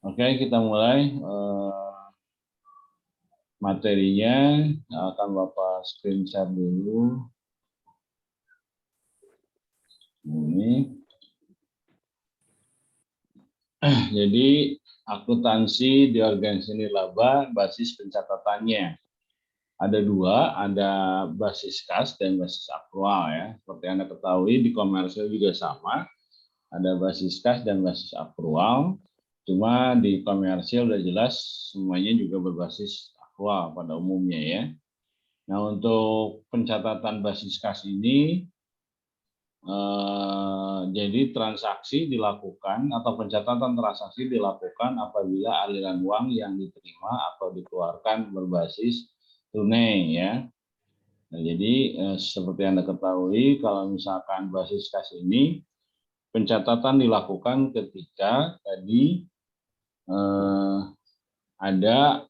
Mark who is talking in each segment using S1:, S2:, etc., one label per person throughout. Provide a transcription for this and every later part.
S1: Oke, kita mulai materinya. Akan Bapak screen share dulu. Ini. Jadi akuntansi di organisasi nirlaba basis pencatatannya. Ada dua, ada basis kas dan basis akrual ya. Seperti Anda ketahui di komersial juga sama. Ada basis kas dan basis akrual. Cuma di komersial udah jelas semuanya juga berbasis akrual pada umumnya ya. Nah, untuk pencatatan basis kas ini jadi transaksi dilakukan atau pencatatan transaksi dilakukan apabila aliran uang yang diterima atau dikeluarkan berbasis tunai ya. Nah, jadi seperti Anda ketahui kalau misalkan basis kas ini pencatatan dilakukan ketika tadi ada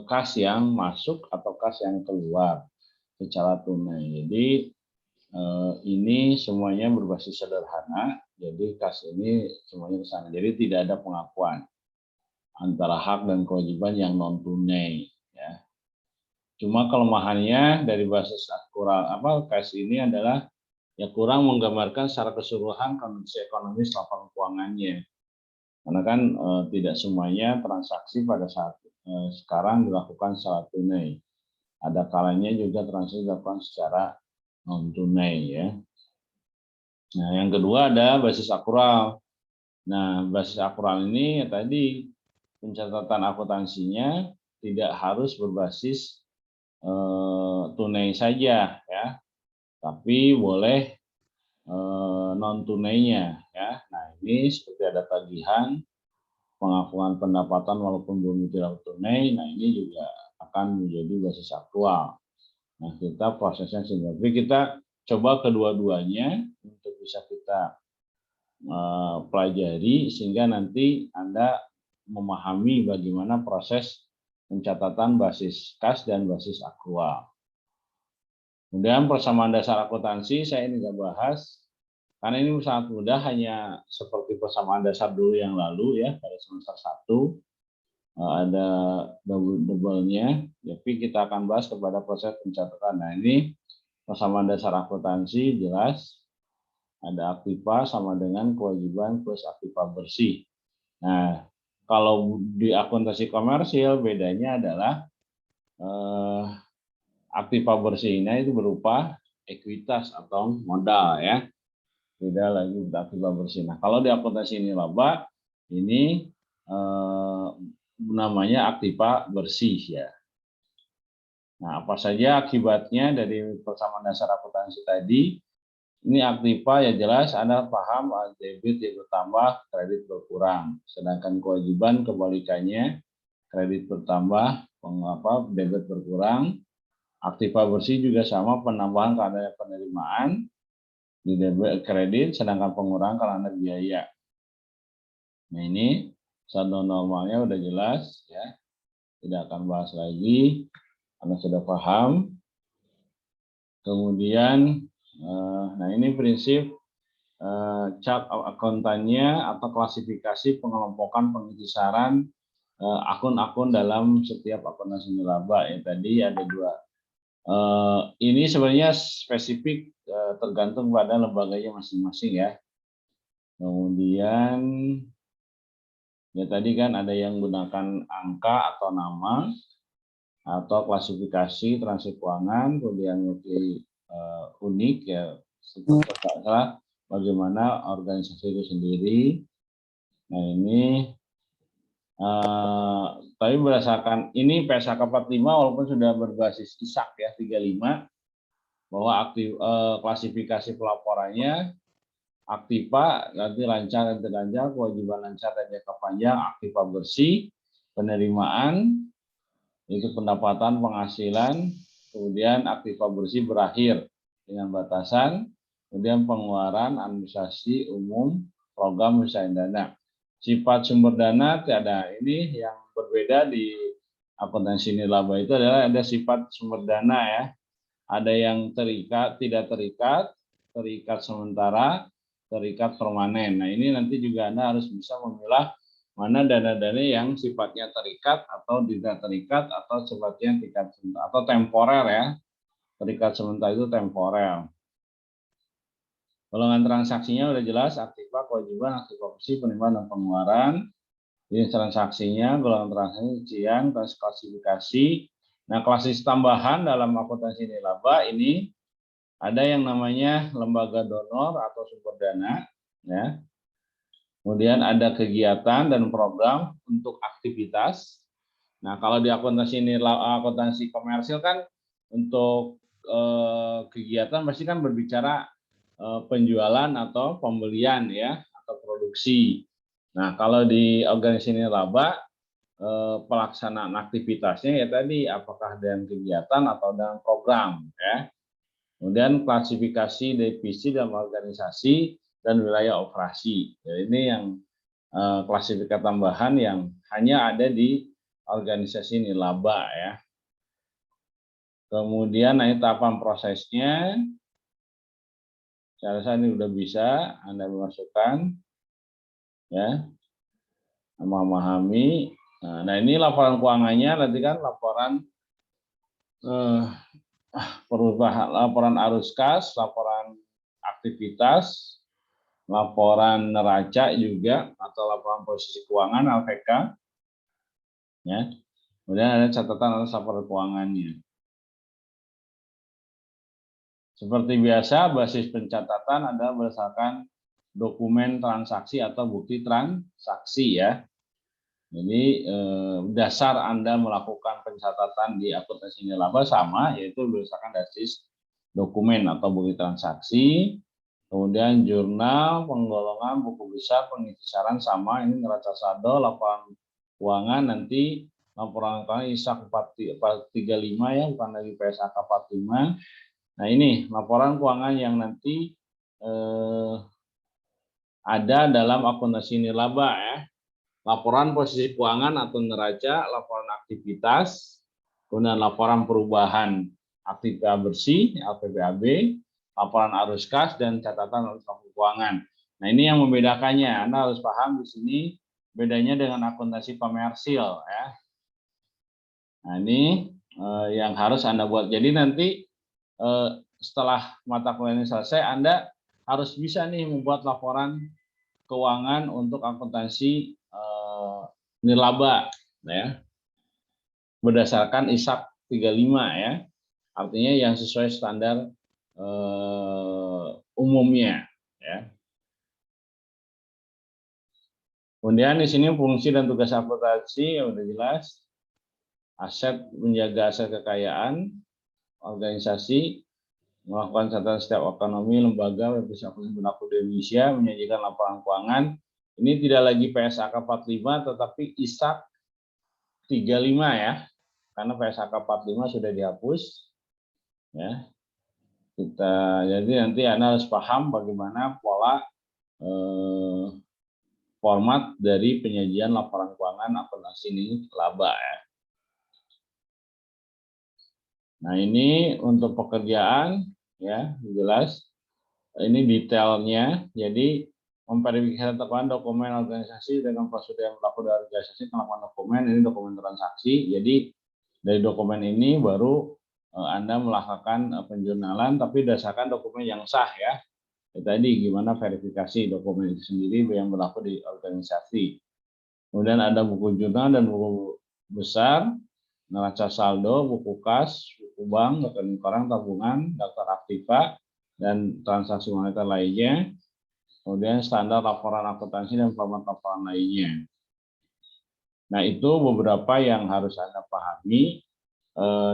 S1: kas yang masuk atau kas yang keluar secara tunai. Jadi ini semuanya berbasis sederhana. Jadi kas ini semuanya ke sana. Jadi tidak ada pengakuan antara hak dan kewajiban yang non tunai. Ya. Cuma kelemahannya dari basis akrual kas ini adalah ya kurang menggambarkan secara keseluruhan kondisi ekonomis laporan keuangannya. Karena kan tidak semuanya transaksi pada saat sekarang dilakukan secara tunai. Ada kalanya juga transaksi dilakukan secara non tunai ya. Nah, yang kedua ada basis akrual. Nah, basis akrual ini ya tadi pencatatan akuntansinya tidak harus berbasis tunai saja ya, tapi boleh non tunainya ya. Nah, ini seperti ada tagihan, pengakuan pendapatan walaupun belum tidak tunai. Nah, ini juga akan menjadi basis akrual. Nah, kita prosesnya sendiri. Kita coba kedua-duanya untuk bisa kita pelajari sehingga nanti Anda memahami bagaimana proses pencatatan basis kas dan basis akrual. Kemudian persamaan dasar akuntansi saya ini nggak bahas karena ini sangat mudah, hanya seperti persamaan dasar dulu yang lalu ya pada semester 1 ada double-nya, tapi kita akan bahas kepada proses pencatatan. Nah, ini persamaan dasar akuntansi jelas. Ada aktiva sama dengan kewajiban plus aktiva bersih. Nah, kalau di akuntansi komersil bedanya adalah aktiva bersihnya itu berupa ekuitas atau modal ya. Beda lagi aktiva bersih. Nah, kalau di akuntansi nirlaba ini namanya aktiva bersih ya. Nah, apa saja akibatnya dari persamaan dasar akuntansi tadi? Ini aktiva ya jelas Anda paham debit yang bertambah, kredit berkurang. Sedangkan kewajiban kebalikannya, kredit bertambah, debit berkurang. Aktiva bersih juga sama, penambahan karena ada penerimaan di debit kredit, sedangkan pengurangan karena ada biaya. Nah, ini saldo normalnya udah jelas ya. Tidak akan bahas lagi, Anda sudah paham. Kemudian nah, ini prinsip chart akuntannya atau klasifikasi pengelompokan pengisaran akun-akun dalam setiap akuntansi nirlaba ya. Tadi ada dua. Ini sebenarnya spesifik tergantung pada lembaganya masing-masing ya. Kemudian ya tadi kan ada yang menggunakan angka atau nama atau klasifikasi transaksi keuangan, kemudian unik ya, setelah bagaimana organisasi itu sendiri. Nah, ini tapi berdasarkan ini PSAK 45 walaupun sudah berbasis ISAK ya 35 bahwa klasifikasi pelaporannya aktiva nanti lancar dan tidak lancar, kewajiban lancar dan jangka panjang, aktiva bersih, penerimaan itu pendapatan penghasilan, kemudian aktiva bersih berakhir dengan batasan, kemudian pengeluaran administrasi umum, program usaha dana. Sifat sumber dana tiada. Ini yang berbeda di akuntansi nirlaba itu adalah ada sifat sumber dana ya. Ada yang terikat, tidak terikat, terikat sementara, terikat permanen. Nah, ini nanti juga Anda harus bisa memilah mana dana-dana yang sifatnya terikat atau tidak terikat atau sifatnya terikat sementara atau temporer ya. Terikat sementara itu temporer. Golongan transaksinya udah jelas, aktiva, kewajiban, aktiva bersih, penerimaan dan pengeluaran. Jenis transaksinya, golongan transaksi, rincian, klasifikasi. Nah, klasis tambahan dalam akuntansi nirlaba ini ada yang namanya lembaga donor atau sumber dana, ya. Kemudian ada kegiatan dan program untuk aktivitas. Nah, kalau di akuntansi akuntansi komersil kan untuk kegiatan pasti kan berbicara penjualan atau pembelian ya atau produksi. Nah, kalau di organisasi nirlaba pelaksanaan aktivitasnya ya tadi apakah dengan kegiatan atau dengan program ya. Kemudian klasifikasi divisi dalam organisasi dan wilayah operasi. Jadi ini yang klasifikasi tambahan yang hanya ada di organisasi nirlaba ya. Kemudian ini tahapan prosesnya. Saya rasa ini udah bisa Anda masukkan ya, memahami. Nah ini laporan keuangannya nanti kan laporan perubahan, laporan arus kas, laporan aktivitas, laporan neraca juga atau laporan posisi keuangan LPK ya. Kemudian ada catatan atas laporan keuangannya. Seperti biasa, basis pencatatan adalah berdasarkan dokumen transaksi atau bukti transaksi ya. Jadi dasar Anda melakukan pencatatan di akuntansi nirlaba sama, yaitu berdasarkan basis dokumen atau bukti transaksi. Kemudian jurnal, penggolongan, buku besar, pengisi saran sama, ini neraca saldo, laporan keuangan nanti laporan keuangan ISAK 435 ya, bukan lagi PSAK 45. Nah ini laporan keuangan yang nanti ada dalam akuntansi nirlaba ya. Laporan posisi keuangan atau neraca, laporan aktivitas, kemudian laporan perubahan aktivitas bersih (LPBAB), laporan arus kas dan catatan arus keuangan. Nah ini yang membedakannya. Anda harus paham di sini bedanya dengan akuntansi komersil ya. Nah ini yang harus Anda buat. Jadi nanti setelah mata kuliah ini selesai, Anda harus bisa nih membuat laporan keuangan untuk akuntansi nirlaba ya. Berdasarkan ISAK 35 ya. Artinya yang sesuai standar umumnya ya. Kemudian di sini fungsi dan tugas akuntansi udah jelas. Aset, menjaga aset kekayaan organisasi, melakukan catatan setiap ekonomi, lembaga, bebas akuntansi berlaku di Indonesia, menyajikan laporan keuangan. Ini tidak lagi PSAK 45 tetapi ISAK 35 ya. Karena PSAK 45 sudah dihapus. Ya. Jadi nanti Anda harus paham bagaimana pola format dari penyajian laporan keuangan akuntansi nirlaba ya. Nah, ini untuk pekerjaan ya, jelas. Ini detailnya. Jadi memverifikasi dokumen organisasi dengan prosedur yang berlaku dari organisasi melakukan dokumen, ini dokumen transaksi. Jadi dari dokumen ini baru Anda melakukan penjurnalan, tapi berdasarkan dokumen yang sah ya. Tadi gimana verifikasi dokumen itu sendiri yang berlaku di organisasi. Kemudian ada buku jurnal dan buku besar, neraca saldo, buku kas, buku bank, rekening koran, tabungan, daftar aktiva, dan transaksi moneter lainnya. Kemudian standar laporan akuntansi dan format laporan lainnya. Nah, itu beberapa yang harus Anda pahami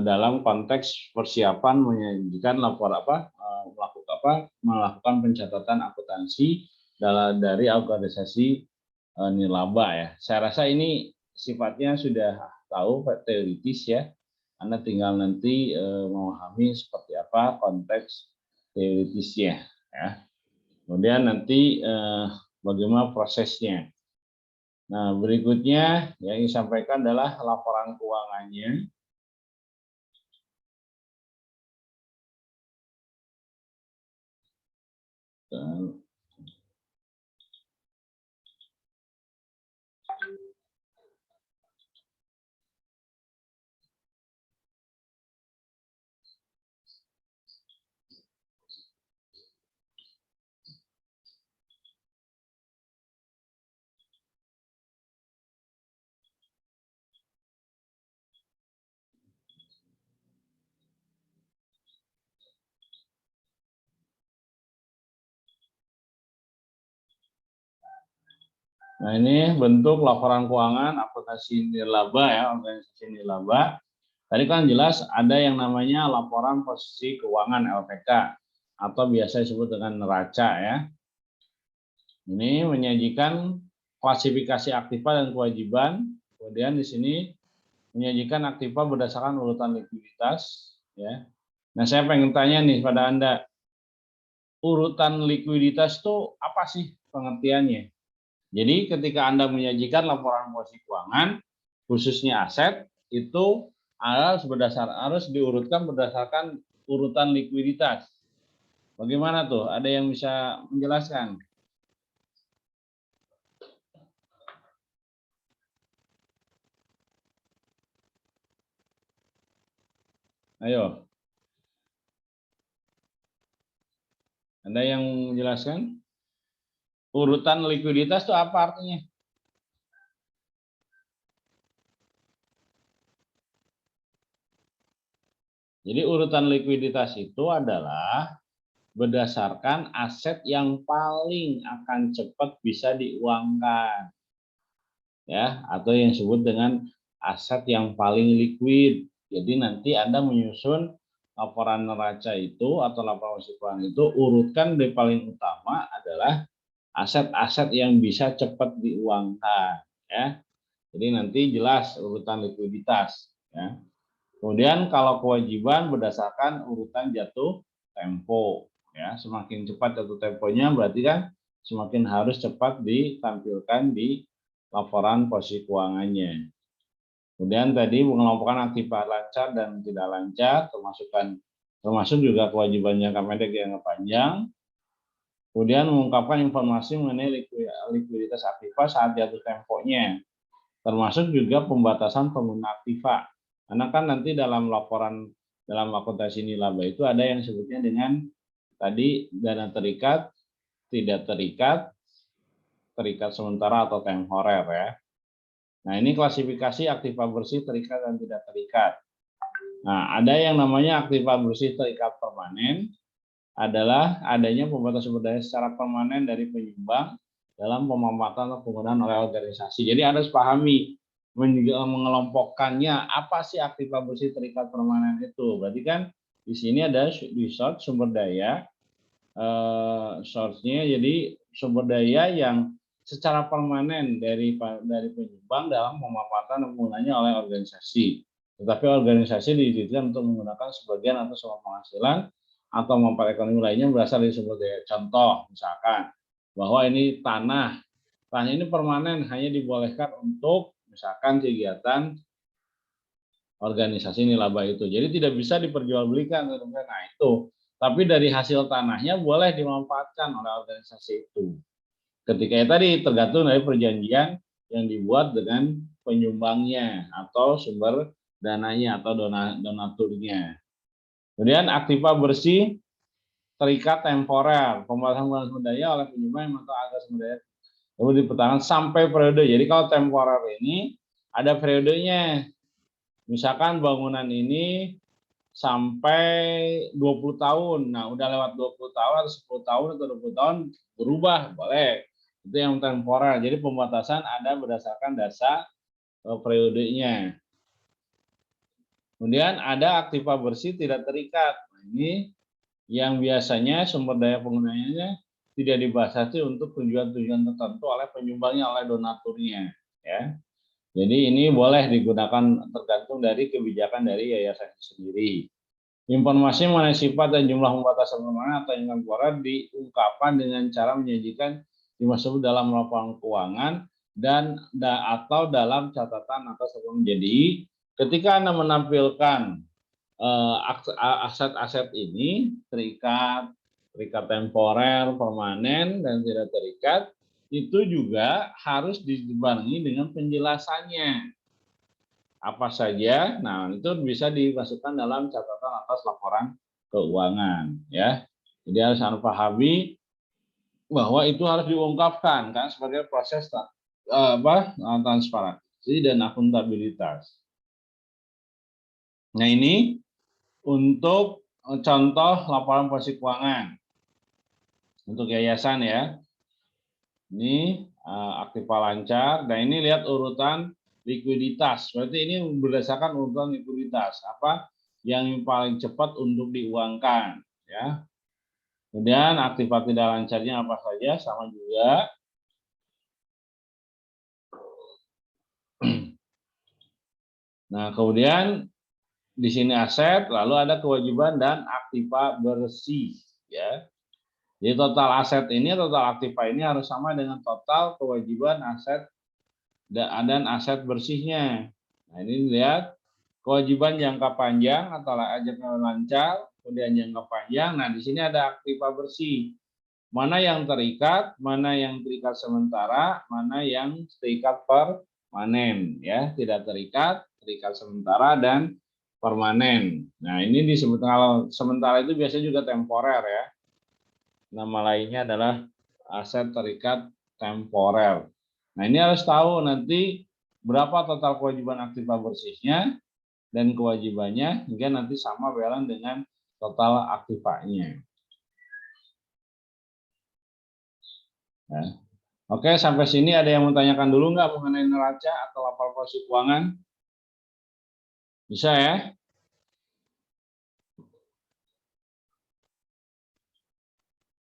S1: dalam konteks persiapan menyajikan melakukan pencatatan akuntansi dari organisasi nirlaba ya. Saya rasa ini sifatnya sudah tahu teoritis ya. Anda tinggal nanti memahami seperti apa konteks teoritisnya ya. Kemudian nanti bagaimana prosesnya. Nah, berikutnya yang disampaikan adalah laporan keuangannya. Nah, ini bentuk laporan keuangan akuntansi nirlaba ya, organisasi nirlaba. Tadi kan jelas ada yang namanya laporan posisi keuangan LPK atau biasa disebut dengan neraca ya. Ini menyajikan klasifikasi aktiva dan kewajiban. Kemudian di sini menyajikan aktiva berdasarkan urutan likuiditas ya. Nah, saya pengen tanya nih pada Anda, urutan likuiditas itu apa sih pengertiannya? Jadi ketika Anda menyajikan laporan posisi keuangan, khususnya aset, itu harus diurutkan berdasarkan urutan likuiditas. Bagaimana tuh? Ada yang bisa menjelaskan? Ayo, ada yang menjelaskan? Urutan likuiditas itu apa artinya? Jadi urutan likuiditas itu adalah berdasarkan aset yang paling akan cepat bisa diuangkan, ya, atau yang disebut dengan aset yang paling liquid. Jadi nanti Anda menyusun laporan neraca itu atau laporan keuangan itu, urutkan dari paling utama adalah aset-aset yang bisa cepat diuangkan, ya. Jadi nanti jelas urutan likuiditas, ya. Kemudian kalau kewajiban berdasarkan urutan jatuh tempo, ya. Semakin cepat jatuh temponya berarti kan semakin harus cepat ditampilkan di laporan posisi keuangannya. Kemudian tadi mengelompokkan aktivitas lancar dan tidak lancar, termasuk juga kewajiban jangka pendek dan jangka panjang. Kemudian mengungkapkan informasi mengenai likuiditas aktiva saat jatuh temponya, termasuk juga pembatasan pengguna aktiva. Karena kan nanti dalam laporan dalam akuntansi nilaba itu ada yang disebutnya dengan tadi dana terikat, tidak terikat, terikat sementara atau temporer ya. Nah, ini klasifikasi aktiva bersih, terikat, dan tidak terikat. Nah, ada yang namanya aktiva bersih terikat permanen, adalah adanya pembatasan sumber daya secara permanen dari penyumbang dalam pemanfaatan atau penggunaan oleh organisasi. Jadi harus pahami mengelompokkannya apa sih aktiva bersih terikat permanen itu. Berarti kan di sini ada resource sumber daya, source-nya jadi sumber daya yang secara permanen dari penyumbang dalam pemanfaatan dan penggunaannya oleh organisasi. Tetapi organisasi diizinkan untuk menggunakan sebagian atau semua penghasilan atau manfaat ekonomi lainnya berasal dari sumber daya. Contoh, misalkan bahwa ini tanah ini permanen, hanya dibolehkan untuk misalkan kegiatan organisasi nilaba itu. Jadi tidak bisa diperjualbelikan. Nah itu. Tapi dari hasil tanahnya boleh dimanfaatkan oleh organisasi itu. Ketika tadi tergantung dari perjanjian yang dibuat dengan penyumbangnya atau sumber dananya atau donaturnya. Kemudian aktiva bersih terikat temporer, pembatasan penggunaan sumber daya oleh penyumbang atau agar sumber daya tersebut dipertahankan sampai periode. Jadi kalau temporer ini ada periodenya. Misalkan bangunan ini sampai 20 tahun. Nah, udah lewat 20 tahun atau 10 tahun atau 20 tahun berubah, boleh. Itu yang temporer. Jadi pembatasan ada berdasarkan dasar periodenya. Kemudian ada aktiva bersih tidak terikat. Nah, ini yang biasanya sumber daya penggunaannya tidak dibatasi untuk tujuan-tujuan tertentu oleh penyumbangnya, oleh donaturnya, ya. Jadi ini boleh digunakan tergantung dari kebijakan dari yayasan sendiri. Informasi mengenai sifat dan jumlah pembatasan permanen atau yang temporer diungkapkan dengan cara menyajikan dimasuk dalam laporan keuangan dan atau dalam catatan atau sebelum. Jadi ketika Anda menampilkan aset-aset ini terikat temporer, permanen, dan tidak terikat, itu juga harus dibarengi dengan penjelasannya. Apa saja, nah itu bisa dimasukkan dalam catatan atas laporan keuangan, ya. Jadi harus Anda pahami bahwa itu harus diungkapkan kan sebagai proses transparansi dan akuntabilitas. Nah ini untuk contoh laporan posisi keuangan untuk yayasan ya. Ini aktiva lancar. Nah, ini lihat urutan likuiditas. Berarti ini berdasarkan urutan likuiditas. Apa yang paling cepat untuk diuangkan, ya. Kemudian aktiva tidak lancarnya apa saja, sama juga. Nah, kemudian di sini aset, lalu ada kewajiban dan aktiva bersih, ya. Jadi total aset ini, total aktiva ini harus sama dengan total kewajiban aset dan aset bersihnya. Nah, ini lihat kewajiban jangka panjang atau jangka lancar, kemudian jangka panjang. Nah, di sini ada aktiva bersih. Mana yang terikat, mana yang terikat sementara, mana yang terikat permanen, ya. Tidak terikat, terikat sementara, dan permanen. Nah, ini disebut, kalau sementara itu biasanya juga temporer, ya. Nama lainnya adalah aset terikat temporer. Nah, ini harus tahu nanti berapa total kewajiban aktiva bersihnya dan kewajibannya, hingga nanti sama balance dengan total aktivanya. Ya. Oke, sampai sini ada yang mau tanyakan dulu nggak mengenai neraca atau laporan posisi keuangan? Bisa, ya?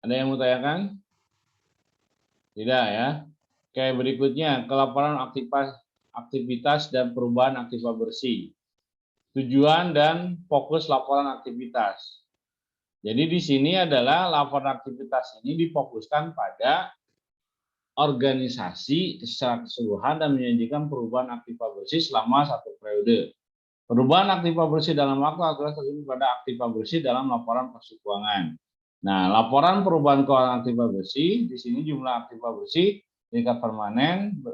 S1: Ada yang mau tanyakan? Tidak, ya? Oke, berikutnya kelaporan aktivitas dan perubahan aktiva bersih. Tujuan dan fokus laporan aktivitas. Jadi di sini adalah laporan aktivitas ini difokuskan pada organisasi secara keseluruhan dan menyajikan perubahan aktiva bersih selama satu periode. Perubahan aktiva bersih dalam waktu adalah terjadi pada aktiva bersih dalam laporan posisi keuangan. Nah, laporan perubahan keuangan aktiva bersih, di sini jumlah aktiva bersih terikat permanen,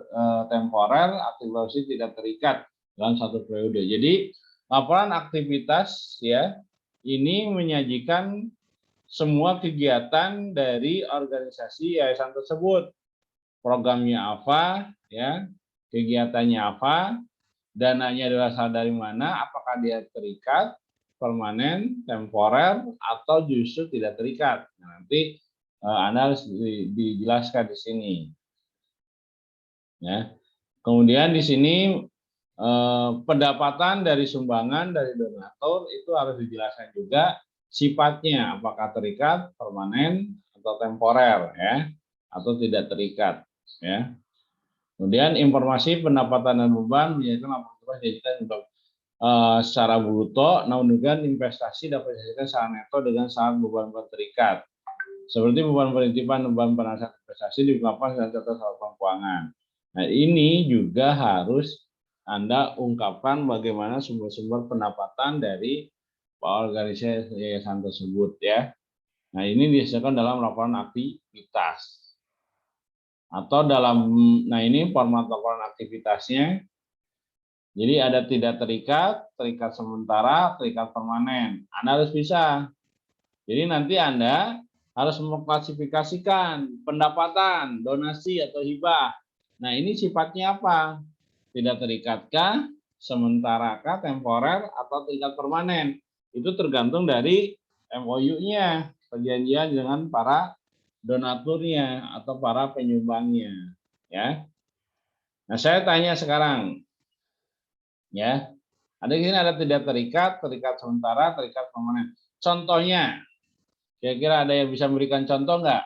S1: temporer, aktiva bersih tidak terikat dalam satu periode. Jadi, laporan aktivitas, ya, ini menyajikan semua kegiatan dari organisasi yayasan tersebut. Programnya apa, ya, kegiatannya apa, dananya berasal dari mana, apakah dia terikat, permanen, temporer, atau justru tidak terikat. Nah, nanti Anda harus dijelaskan di sini. Ya. Kemudian di sini pendapatan dari sumbangan dari donatur itu harus dijelaskan juga sifatnya, apakah terikat, permanen, atau temporer, ya, atau tidak terikat, ya. Kemudian informasi pendapatan dan beban menjadikan laporan dijajikan secara bruto, namun juga investasi dapat dijajikan secara neto dengan syarat beban terikat. Seperti beban penitipan, beban penasihat investasi diungkapkan dalam catatan laporan keuangan. Nah, ini juga harus Anda ungkapkan bagaimana sumber-sumber pendapatan dari organisasi yayasan tersebut, ya. Nah, ini dihasilkan dalam laporan aktivitas. Atau dalam, nah ini format laporan aktivitasnya. Jadi ada tidak terikat, terikat sementara, terikat permanen. Anda harus bisa. Jadi nanti Anda harus mengklasifikasikan pendapatan, donasi, atau hibah. Nah, ini sifatnya apa? Tidak terikatkah, sementarakah, temporer, atau terikat permanen? Itu tergantung dari MOU-nya, perjanjian dengan para donaturnya atau para penyumbangnya, ya. Nah, saya tanya sekarang, ya. Ada di sini ada tidak terikat, terikat sementara, terikat permanen. Contohnya, kira-kira ada yang bisa memberikan contoh nggak?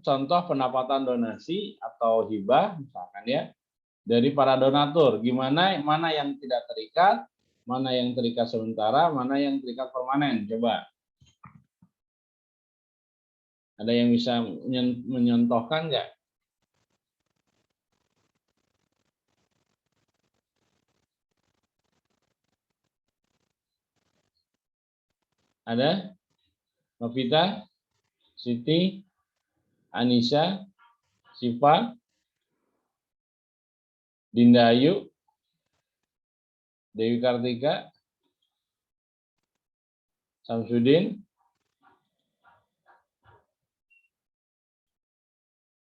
S1: Contoh pendapatan donasi atau hibah, misalkan, ya, dari para donatur. Gimana, mana yang tidak terikat, mana yang terikat sementara, mana yang terikat permanen? Coba. Ada yang bisa menyontohkan nggak? Ada? Novita, Siti, Anissa, Siva, Dinda Ayu, Dewi Kartika, Samsudin.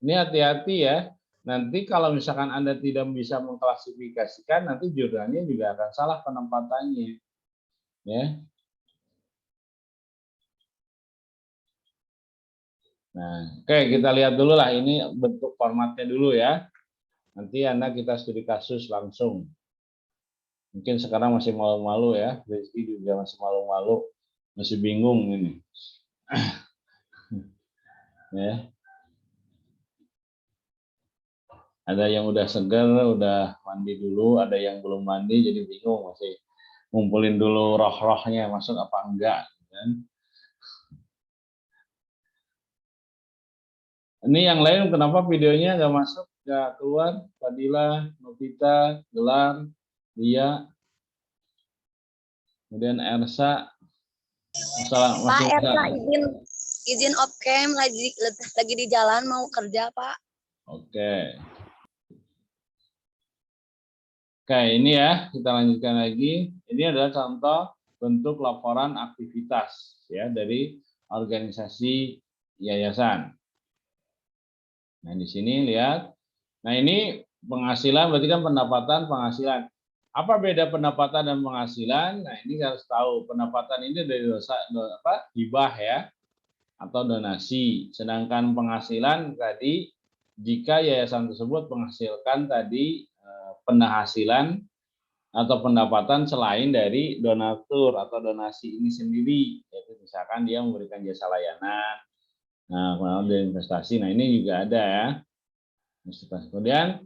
S1: Ini hati-hati, ya. Nanti kalau misalkan Anda tidak bisa mengklasifikasikan, nanti jurnalnya juga akan salah penempatannya, ya. Nah, oke, kita lihat dulu lah ini bentuk formatnya dulu ya. Nanti Anda kita studi kasus langsung. Mungkin sekarang masih malu-malu ya, Rizky juga masih malu-malu, masih bingung ini. Ya. Ada yang udah seger, udah mandi dulu, ada yang belum mandi jadi bingung, masih ngumpulin dulu roh-rohnya masuk apa enggak. Kan? Ini yang lain kenapa videonya nggak masuk, nggak keluar? Fadila, Novita, Gelar, Lia, kemudian Ersa. Masalah
S2: Pak
S1: masih
S2: Ersa izin off cam lagi di jalan mau kerja Pak.
S1: Oke. Oke, ini ya kita lanjutkan lagi. Ini adalah contoh bentuk laporan aktivitas ya dari organisasi yayasan. Nah, di sini lihat. Nah, ini penghasilan berarti kan pendapatan penghasilan. Apa beda pendapatan dan penghasilan? Nah, ini harus tahu pendapatan ini dari hibah ya atau donasi. Sedangkan penghasilan tadi jika yayasan tersebut menghasilkan tadi penghasilan atau pendapatan selain dari donatur atau donasi ini sendiri, yaitu misalkan dia memberikan jasa layanan, nah kemudian dari investasi, nah ini juga ada ya. Kemudian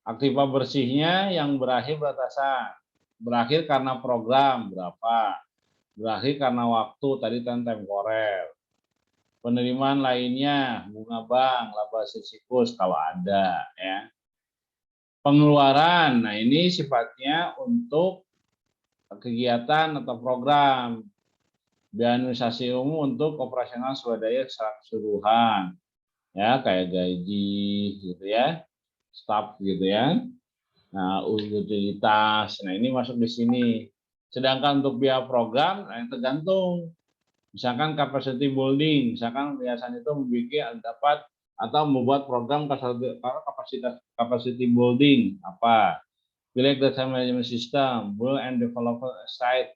S1: aktiva bersihnya yang berakhir batasan, berakhir karena program berapa, berakhir karena waktu tadi temporer, penerimaan lainnya bunga bank, laba siklus kalau ada ya. Pengeluaran, nah ini sifatnya untuk kegiatan atau program biaya administrasi umum untuk operasional swadaya secara keseluruhan ya kayak gaji gitu ya, staf gitu ya. Nah, utilitas, nah ini masuk di sini. Sedangkan untuk biaya program, nah yang tergantung. Misalkan capacity building, misalkan yayasan itu membuat dapat atau membuat program capacity building apa? Pilih data management system, build and develop site.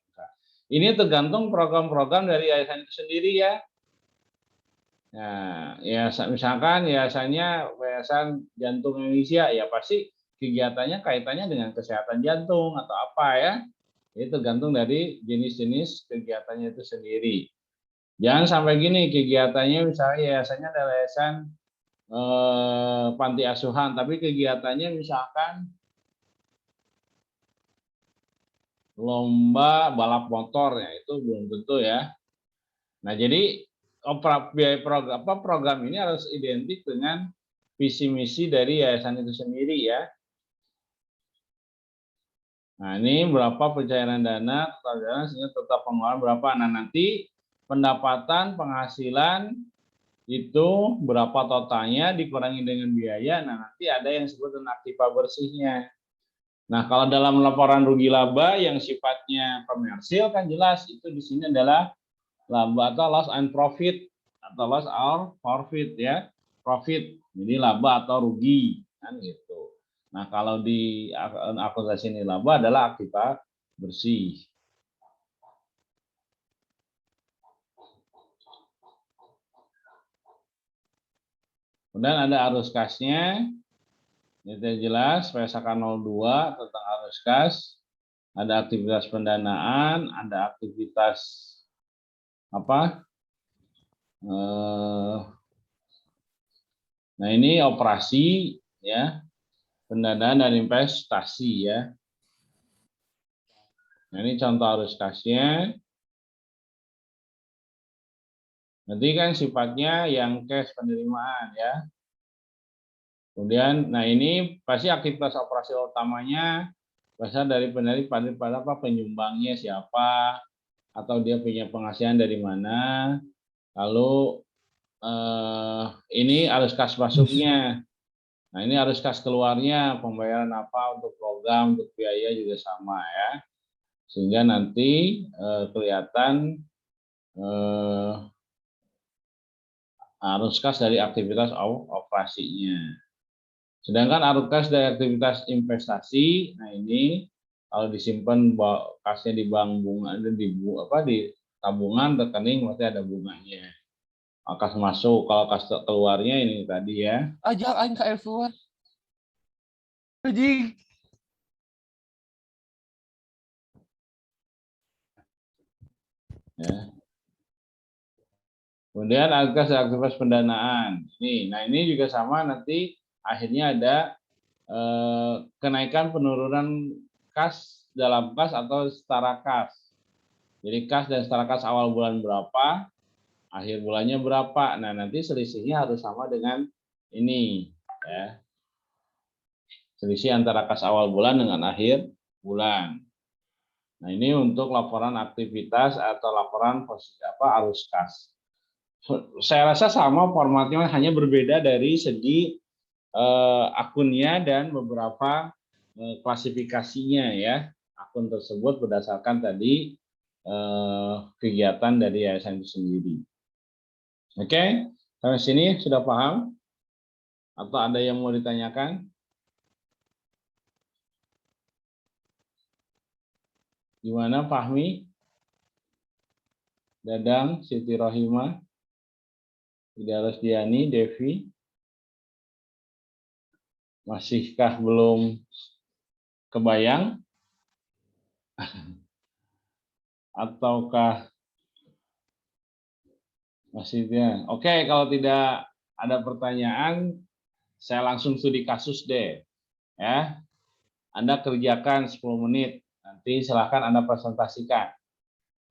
S1: Ini tergantung program-program dari yayasan itu sendiri ya. Nah, ya misalkan yayasan Jantung Indonesia, ya pasti kegiatannya kaitannya dengan kesehatan jantung atau apa ya. Itu tergantung dari jenis-jenis kegiatannya itu sendiri. Jangan sampai gini kegiatannya misalnya yayasannya adalah yayasan panti asuhan, tapi kegiatannya misalkan lomba balap motor ya itu belum tentu ya. Nah, jadi biaya program ini harus identik dengan visi misi dari yayasan itu sendiri ya. Nah, ini berapa pencairan dana, total dana sehingga total pengeluaran berapa. Nah, nanti pendapatan penghasilan itu berapa totalnya dikurangi dengan biaya. Nah, nanti ada yang disebut dengan aktiva bersihnya. Nah, kalau dalam laporan rugi laba yang sifatnya komersil kan jelas itu di sini adalah laba atau loss and profit atau loss or forfeit ya, profit jadi laba atau rugi kan gitu. Nah kalau di akuntansi ini laba adalah aktiva bersih. Kemudian ada arus kasnya, ini jelas PSK 02 tentang arus kas, ada aktivitas pendanaan, ada aktivitas apa? Nah ini operasi ya, pendanaan dan investasi ya. Nah ini contoh arus kasnya. Nanti kan sifatnya yang cash penerimaan ya. Kemudian, nah ini pasti aktivitas operasi utamanya berasal dari pada apa penyumbangnya siapa atau dia punya penghasilan dari mana. Lalu ini arus kas masuknya. Nah ini arus kas keluarnya pembayaran apa untuk program untuk biaya juga sama ya. Sehingga nanti kelihatan arus kas dari aktivitas operasinya. Sedangkan arus kas dari aktivitas investasi, nah ini kalau disimpan kasnya di bank bunga, di tabungan rekening pasti ada bunganya. Kas masuk, kalau kas keluarnya ini tadi ya.
S3: Ajak aing ka keluar. Anjing.
S1: Ya. Kemudian kas aktivitas pendanaan. Nah ini juga sama nanti akhirnya ada kenaikan penurunan kas dalam kas atau setara kas. Jadi kas dan setara kas awal bulan berapa, akhir bulannya berapa. Nah nanti selisihnya harus sama dengan ini ya. Selisih antara kas awal bulan dengan akhir bulan. Nah ini untuk laporan aktivitas atau laporan arus kas. Saya rasa sama formatnya, hanya berbeda dari segi akunnya dan beberapa klasifikasinya ya. Akun tersebut berdasarkan tadi kegiatan dari yayasan itu sendiri. Oke, sampai sini sudah paham? Atau ada yang mau ditanyakan? Gimana Fahmi? Dadang, Siti Rohimah, Ida Rosdiani, Devi? Masihkah belum kebayang? Ataukah masih dia? Oke, kalau tidak ada pertanyaan, saya langsung studi kasus deh. Ya, Anda kerjakan 10 menit. Nanti silahkan Anda presentasikan.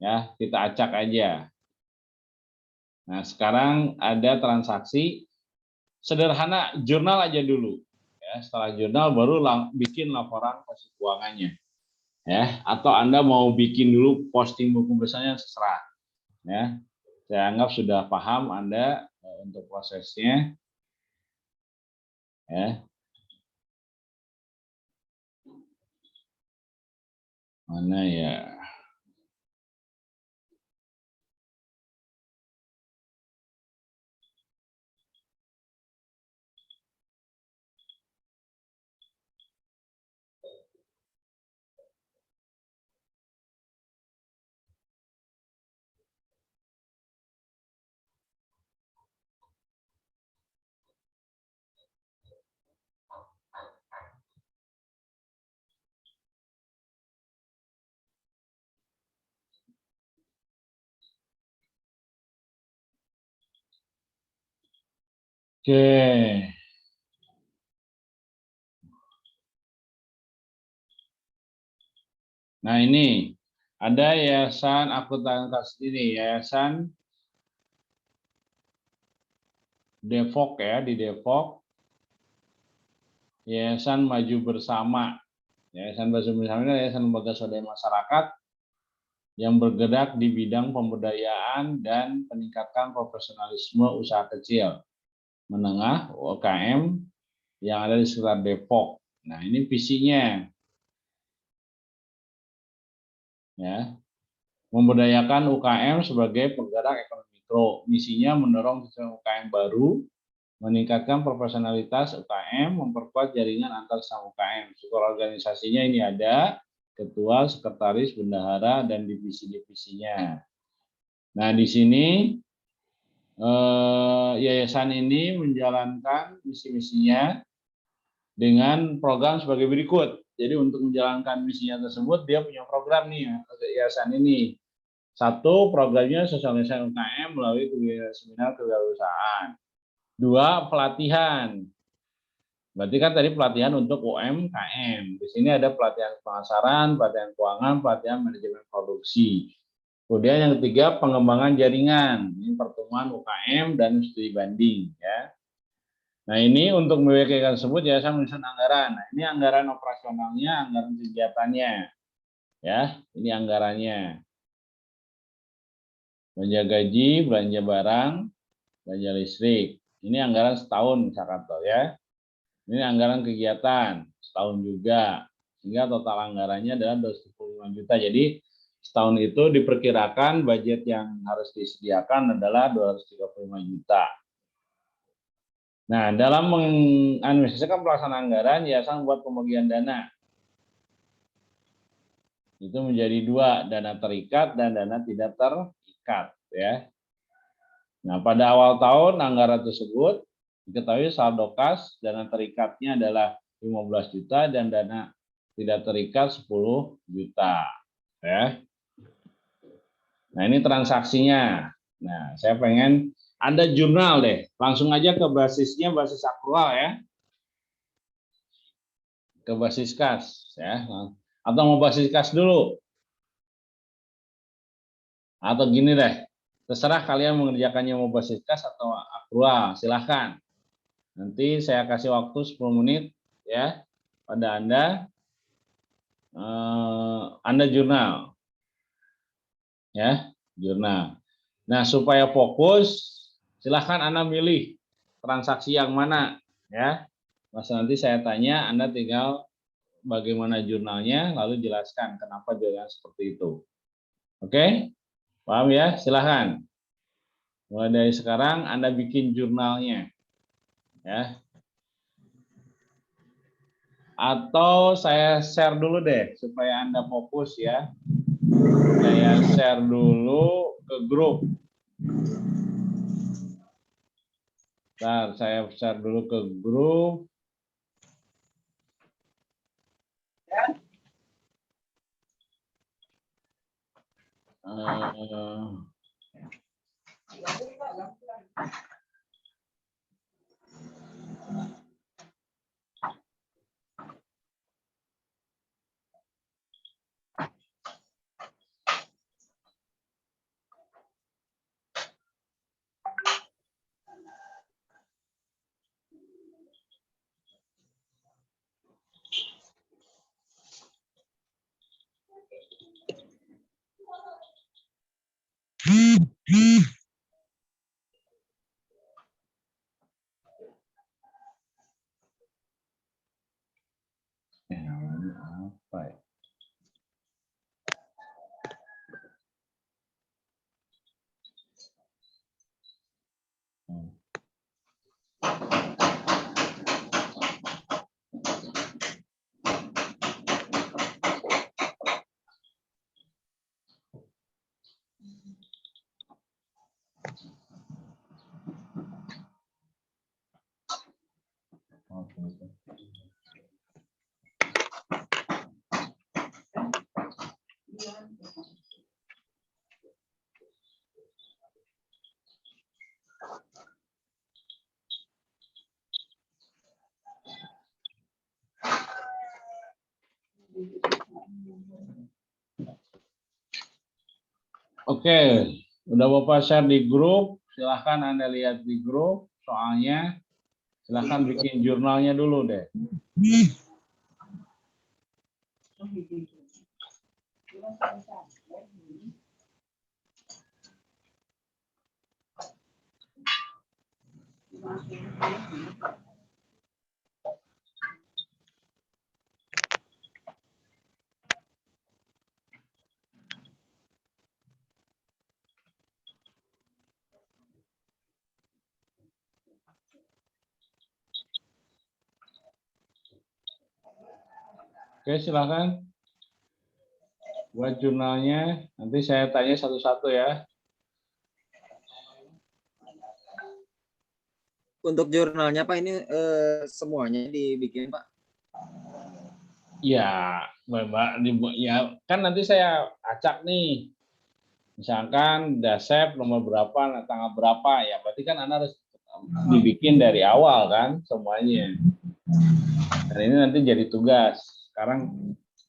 S1: Ya, kita acak aja. Nah, sekarang ada transaksi sederhana, jurnal aja dulu. Ya, setelah jurnal baru bikin laporan posisi keuangannya. Ya, atau Anda mau bikin dulu posting buku besarnya, terserah. Ya, saya anggap sudah paham Anda untuk prosesnya. Ya. Mana ya? Oke. Nah ini ada yayasan akuntansi ini, yayasan Depok ya, di Depok, yayasan Maju Bersama. Yayasan Maju Bersama ini yayasan lembaga swadaya masyarakat yang bergerak di bidang pemberdayaan dan peningkatan profesionalisme usaha kecil menengah UKM yang ada di sekitar Depok. Nah ini visinya. Ya, memberdayakan UKM sebagai penggerak ekonomi mikro. Misinya mendorong UKM baru, meningkatkan profesionalitas UKM, memperkuat jaringan antar sesama UKM. Struktur organisasinya ini ada ketua, sekretaris, bendahara, dan divisi-divisinya. Nah, di sini yayasan ini menjalankan misi-misinya dengan program sebagai berikut. Jadi untuk menjalankan misinya tersebut, dia punya program nih, yayasan ini. Satu, programnya sosialisasi UKM melalui seminar kewirausahaan. Dua, pelatihan. Berarti kan tadi pelatihan untuk UMKM. Di sini ada pelatihan pemasaran, pelatihan keuangan, pelatihan manajemen produksi. Kemudian yang ketiga, pengembangan jaringan. Ini pertemuan UKM dan studi banding. Ya. Nah ini untuk memiliki tersebut yayasan menyusun anggaran. Nah ini anggaran operasionalnya, anggaran kegiatannya. Ya, ini anggarannya. Belanja gaji, belanja barang, belanja listrik. Ini anggaran setahun misalkan toh ya. Ini anggaran kegiatan setahun juga. Sehingga total anggarannya adalah 275 juta. Jadi setahun itu diperkirakan budget yang harus disediakan adalah 235 juta. Nah, dalam mengadministrasikan pelaksanaan anggaran, yayasan membuat pembagian dana. Itu menjadi dua, dana terikat dan dana tidak terikat. Ya. Nah, pada awal tahun anggaran tersebut diketahui saldo kas dana terikatnya adalah 15 juta dan dana tidak terikat 10 juta. Ya. Nah, ini transaksinya. Nah, saya pengen Anda jurnal deh. Langsung aja ke basisnya, basis akrual ya. Ke basis kas ya. Atau mau basis kas dulu? Atau gini deh. Terserah kalian mengerjakannya mau basis kas atau akrual, silahkan. Nanti saya kasih waktu 10 menit ya pada Anda. Anda jurnal ya, jurnal. Nah, supaya fokus, silahkan Anda milih transaksi yang mana ya. Mas nanti saya tanya, Anda tinggal bagaimana jurnalnya, lalu jelaskan kenapa jurnal seperti itu. Oke, paham ya? Silahkan. Mulai dari sekarang Anda bikin jurnalnya ya. Atau saya share dulu deh supaya Anda fokus ya. Saya share dulu ke grup. Bentar, saya share dulu ke grup. Apa ya? Oke, udah Bapak share di grup, silahkan Anda lihat di grup soalnya, silahkan bikin jurnalnya dulu deh. Oke, silahkan buat jurnalnya, nanti saya tanya satu-satu ya.
S3: Untuk jurnalnya Pak ini semuanya dibikin Pak?
S1: Ya, Bapak, ya kan nanti saya acak nih. Misalkan dasep nomor berapa, nah, tanggal berapa, ya berarti kan Anda harus dibikin dari awal kan semuanya. Dan ini nanti jadi tugas. Sekarang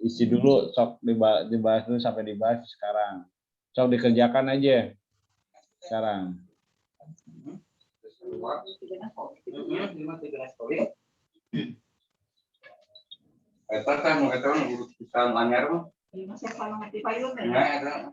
S1: isi dulu, sok dibahas dulu sampai dibahas sekarang. Sok dikerjakan aja sekarang.
S4: Eta teh mau eta urut pisang anyar mah.
S5: Masih kalau ngerti payung ya.
S4: Nah, eta.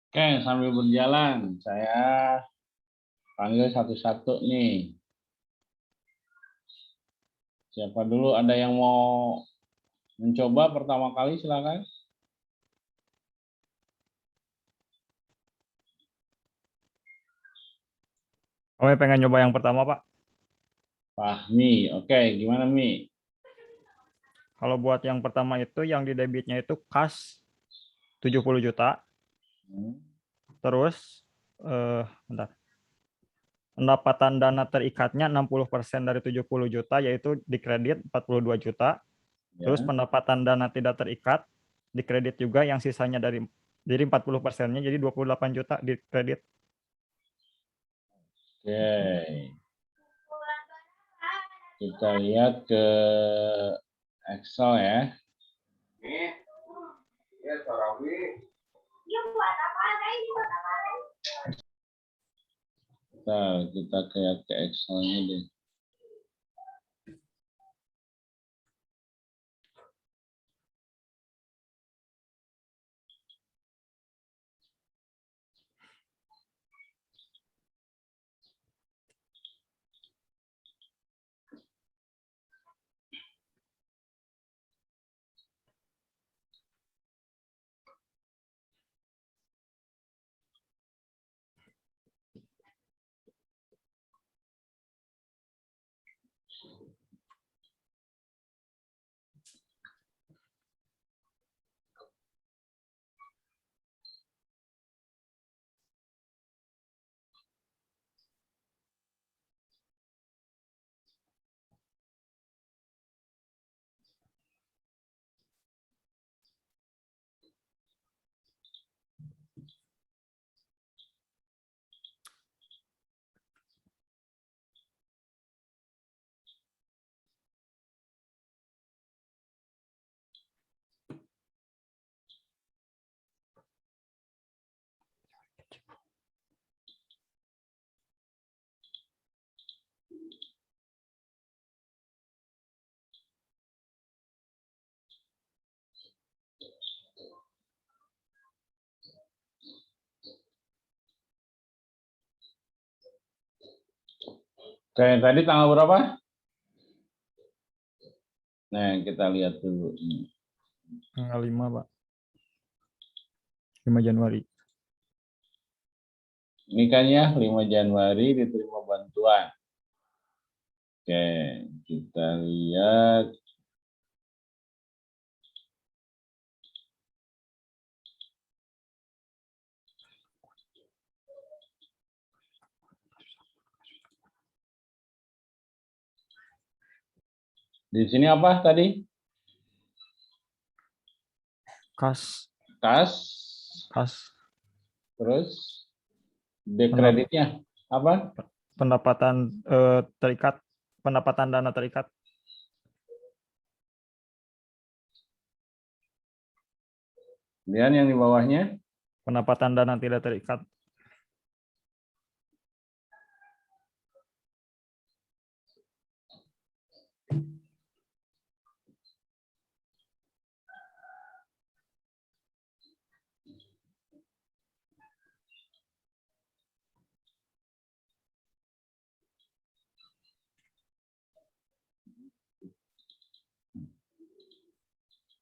S1: Oke, sambil berjalan, saya panggil satu-satu nih. Siapa dulu? Ada yang mau mencoba pertama kali? Silakan.
S6: Kami pengen nyoba yang pertama, Pak.
S1: Fahmi. Oke, gimana Mi?
S6: Kalau buat yang pertama itu, yang di debitnya itu kas 70 juta. Terus, bentar. Pendapatan dana terikatnya 60% dari 70 juta, yaitu dikredit 42 juta.
S1: Ya.
S6: Terus pendapatan dana tidak terikat, dikredit juga yang sisanya jadi 40%-nya, jadi 28 juta dikredit.
S1: Oke. Kita lihat ke Excel ya.
S4: Nih, ya tarawih.
S1: Kita ke Excel-nya deh. Oke, tadi tanggal berapa? Nah, kita lihat dulu.
S6: Tanggal 5, Pak. 5 Januari.
S1: Ini kan ya 5 Januari diterima bantuan. Oke, kita lihat. Di sini apa tadi?
S6: Kas.
S1: Terus dekreditnya apa?
S6: Pendapatan terikat, pendapatan dana terikat.
S1: Kemudian yang di bawahnya?
S6: Pendapatan dana tidak terikat.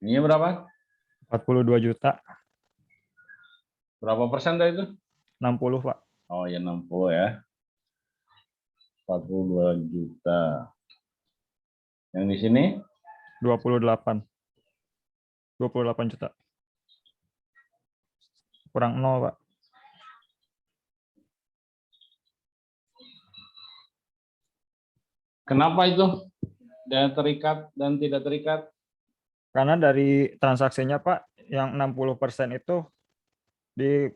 S1: Ini berapa?
S6: 42 juta.
S1: Berapa persen tadi itu?
S6: 60, Pak.
S1: Oh ya 60 ya. 42 juta. Yang di sini?
S6: 28. 28 juta. Kurang 0, Pak.
S1: Kenapa itu? Dana terikat dan tidak terikat?
S6: Karena dari transaksinya, Pak, yang 60% itu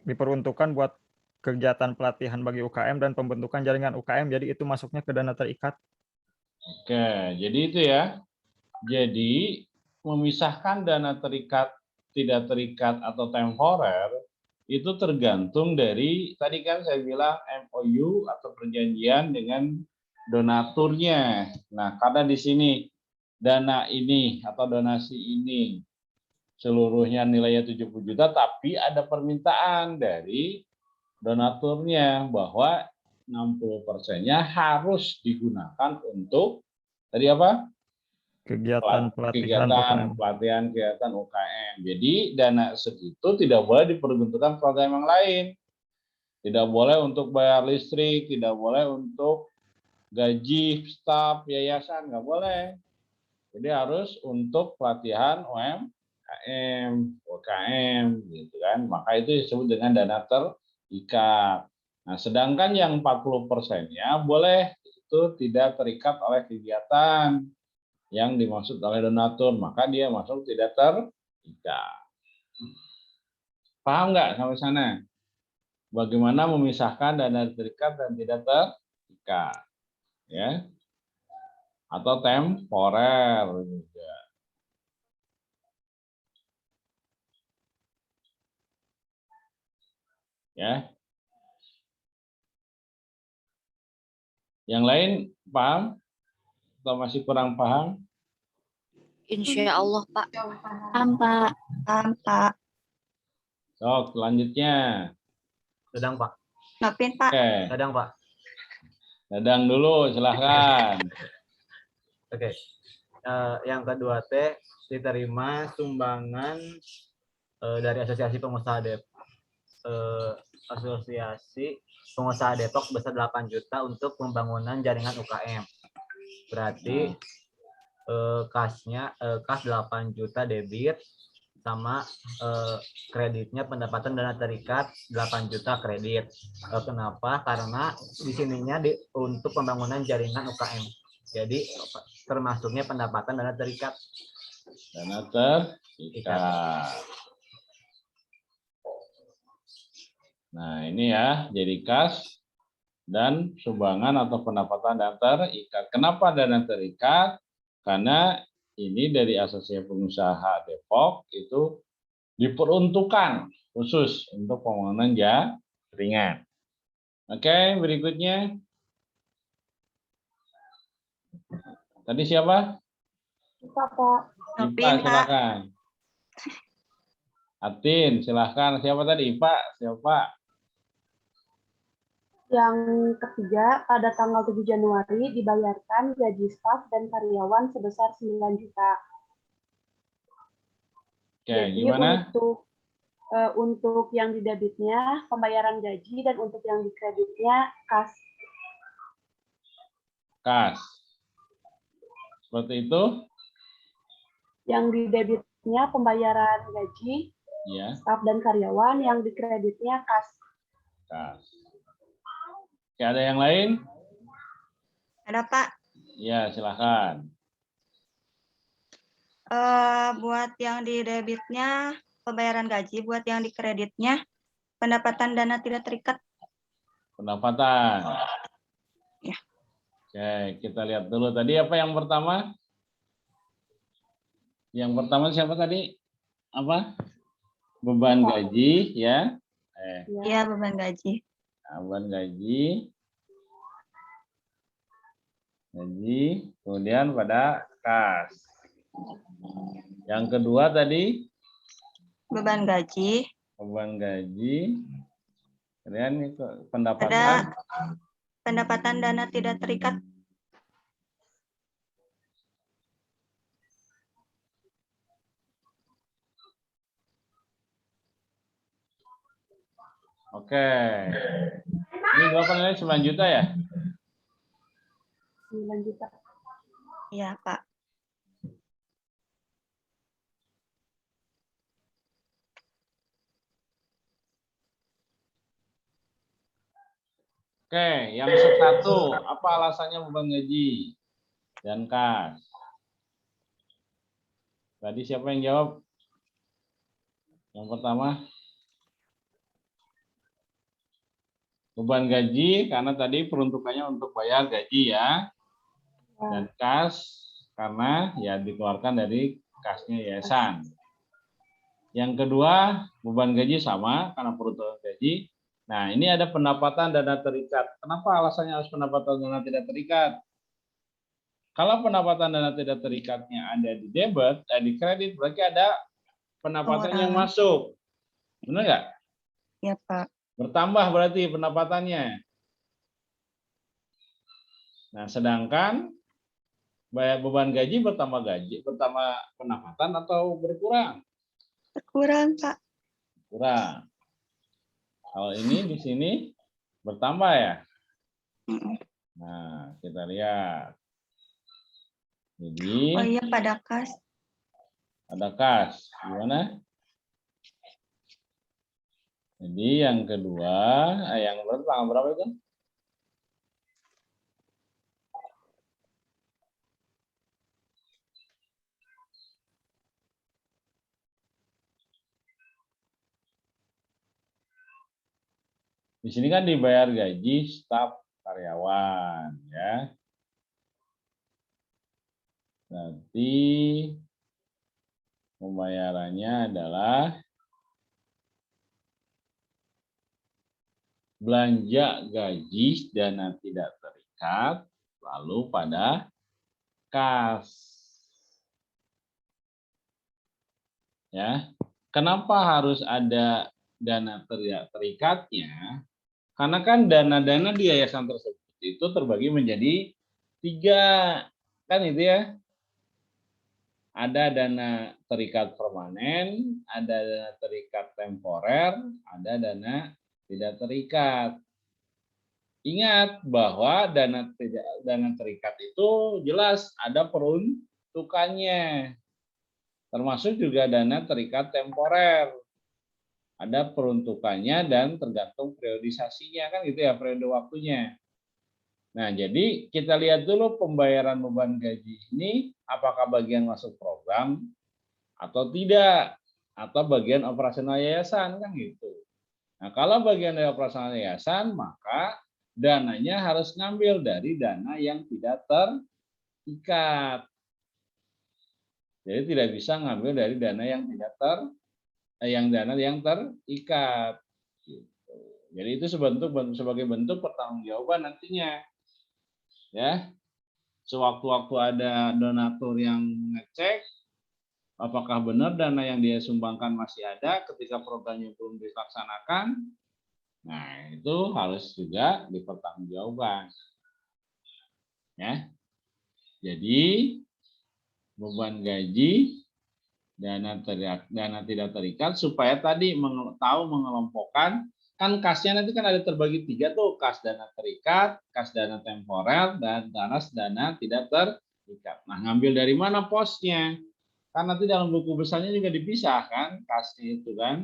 S6: diperuntukkan buat kegiatan pelatihan bagi UKM dan pembentukan jaringan UKM, jadi itu masuknya ke dana terikat.
S1: Oke, jadi itu ya. Jadi memisahkan dana terikat, tidak terikat atau temporer itu tergantung dari tadi kan saya bilang MOU atau perjanjian dengan donaturnya. Nah, karena di sini dana ini atau donasi ini seluruhnya nilainya 70 juta, tapi ada permintaan dari donaturnya bahwa 60%-nya harus digunakan untuk tadi apa?
S6: Kegiatan pelatihan
S1: Kegiatan
S6: UKM.
S1: pelatihan kegiatan UKM. Jadi dana segitu tidak boleh diperuntukkan program yang lain. Tidak boleh untuk bayar listrik, tidak boleh untuk gaji staf yayasan, nggak boleh. Jadi harus untuk pelatihan UKM, gitu kan. Maka itu disebut dengan dana terikat. Nah, sedangkan yang 40%-nya boleh itu tidak terikat oleh kegiatan yang dimaksud oleh donatur, maka dia masuk tidak terikat. Paham nggak sampai sana? Bagaimana memisahkan dana terikat dan tidak terikat, ya? Atau temporer juga. Ya. Yang lain paham? Atau masih kurang paham?
S2: Insya Allah, Pak.
S5: Paham, Pak.
S2: Paham, Pak.
S1: Sok, selanjutnya.
S3: Sedang, Pak.
S2: Maafin, Pak.
S1: Oke,
S3: Sedang, Pak.
S1: Dadang dulu, silahkan.
S3: Oke. Yang kedua teh diterima sumbangan dari Asosiasi Pengusaha Depok sebesar 8 juta untuk pembangunan jaringan UKM. Berarti kas 8 juta debit sama kreditnya pendapatan dana terikat 8 juta kredit. Kenapa? Karena di sininya untuk pembangunan jaringan UKM. Jadi termasuknya pendapatan dana terikat.
S1: Dana terikat. Nah, ini ya, jadi kas dan sumbangan atau pendapatan dana terikat. Kenapa dana terikat? Karena ini dari Asosiasi Pengusaha Depok itu diperuntukkan khusus untuk pembangunan jaringan. Oke, berikutnya. Tadi siapa?
S5: Pak.
S1: Ipa, silakan. Atin, silakan. Siapa tadi? Ipa, siapa?
S5: Yang ketiga, pada tanggal 7 Januari dibayarkan gaji staf dan karyawan sebesar 9 juta.
S1: Oke,
S5: Jadi
S1: gimana?
S5: untuk yang di debitnya pembayaran gaji dan untuk yang di kreditnya kas.
S1: Kas. Seperti itu?
S5: Yang di debitnya pembayaran gaji,
S1: Ya,
S5: staf dan karyawan, yang di kreditnya kas.
S1: kas. Oke, ada yang lain?
S2: Ada, Pak.
S1: Ya, silakan.
S2: Buat yang di debitnya pembayaran gaji, buat yang di kreditnya pendapatan dana tidak terikat.
S1: Pendapatan.
S2: Ya.
S1: Oke, kita lihat dulu. Tadi apa yang pertama? Yang pertama siapa tadi? Apa? Beban gaji, ya.
S2: Iya, beban gaji.
S1: Nah, beban gaji. Kemudian pada kas. Yang kedua tadi?
S2: Beban gaji.
S1: Beban gaji. Kemudian pendapatan.
S2: Ada pendapatan dana tidak terikat.
S1: Oke. Ini berapa nilai? 9 juta ya?
S5: 9 juta.
S2: Iya, Pak.
S1: Oke, yang satu, apa alasannya beban gaji dan kas? Tadi siapa yang jawab? Yang pertama, beban gaji karena tadi peruntukannya untuk bayar gaji ya, dan kas karena ya dikeluarkan dari kasnya yayasan. Yang kedua, beban gaji sama karena peruntukan gaji. Nah, ini ada pendapatan dana terikat. Kenapa alasannya harus pendapatan dana tidak terikat? Kalau pendapatan dana tidak terikatnya ada di debit, di kredit, berarti ada pendapatan yang
S2: Pengurangan.
S1: masuk. Benar nggak?
S2: Ya, Pak.
S1: Bertambah berarti pendapatannya. Nah, sedangkan beban gaji bertambah pendapatan atau berkurang?
S2: Berkurang, Pak.
S1: Kurang. Kalau ini di sini bertambah ya.
S2: Mm-mm.
S1: Nah, kita lihat. Jadi
S2: Oh iya, pada kas.
S1: ada kas. Gimana? Jadi yang kedua, yang tanggal berapa itu? Di sini kan dibayar gaji staf karyawan, ya. Berarti pembayarannya adalah belanja gaji dana tidak terikat, lalu pada kas. Ya, kenapa harus ada dana tidak terikatnya? Karena kan dana-dana di yayasan tersebut itu terbagi menjadi 3, kan itu ya. Ada dana terikat permanen, ada dana terikat temporer, ada dana tidak terikat. Ingat bahwa dana terikat itu jelas ada peruntukannya. Termasuk juga dana terikat temporer. Ada peruntukannya dan tergantung periodisasinya, kan gitu ya, periode waktunya. Nah, jadi kita lihat dulu pembayaran beban gaji ini apakah bagian masuk program atau tidak, atau bagian operasional yayasan, kan gitu. Nah, kalau bagian dari operasional yayasan, maka dananya harus ngambil dari dana yang tidak terikat. Jadi tidak bisa ngambil dari dana yang tidak dana yang terikat. Gitu. Jadi itu sebagai bentuk pertanggungjawaban nantinya. Ya, sewaktu-waktu ada donatur yang ngecek apakah benar dana yang dia sumbangkan masih ada ketika programnya belum dilaksanakan. Nah, itu harus juga dipertanggungjawabkan. Ya. Jadi beban gaji dana tidak terikat supaya tadi tahu mengelompokkan, kan kasnya nanti kan ada terbagi 3 tuh, kas dana terikat, kas dana temporer, dan dana tidak terikat. Nah, ngambil dari mana posnya? Kan nanti dalam buku besarnya juga dipisahkan kasnya itu kan.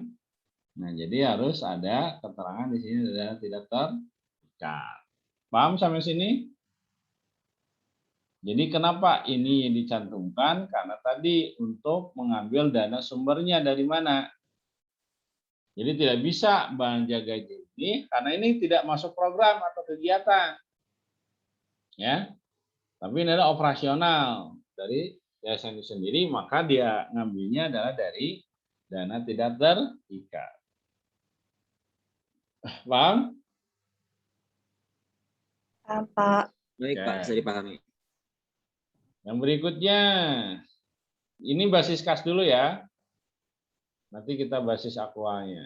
S1: Nah, jadi harus ada keterangan di sini dana tidak terikat. Paham sampai sini? Jadi kenapa ini dicantumkan? Karena tadi untuk mengambil dana sumbernya dari mana. Jadi tidak bisa belanja gaji ini karena ini tidak masuk program atau kegiatan. Ya. Tapi ini adalah operasional dari yayasan itu sendiri, maka dia ngambilnya adalah dari dana tidak terikat. Paham?
S2: Pak.
S7: Baik, Pak, bisa dipahami.
S1: Yang berikutnya, ini basis kas dulu ya. Nanti kita basis aktualnya.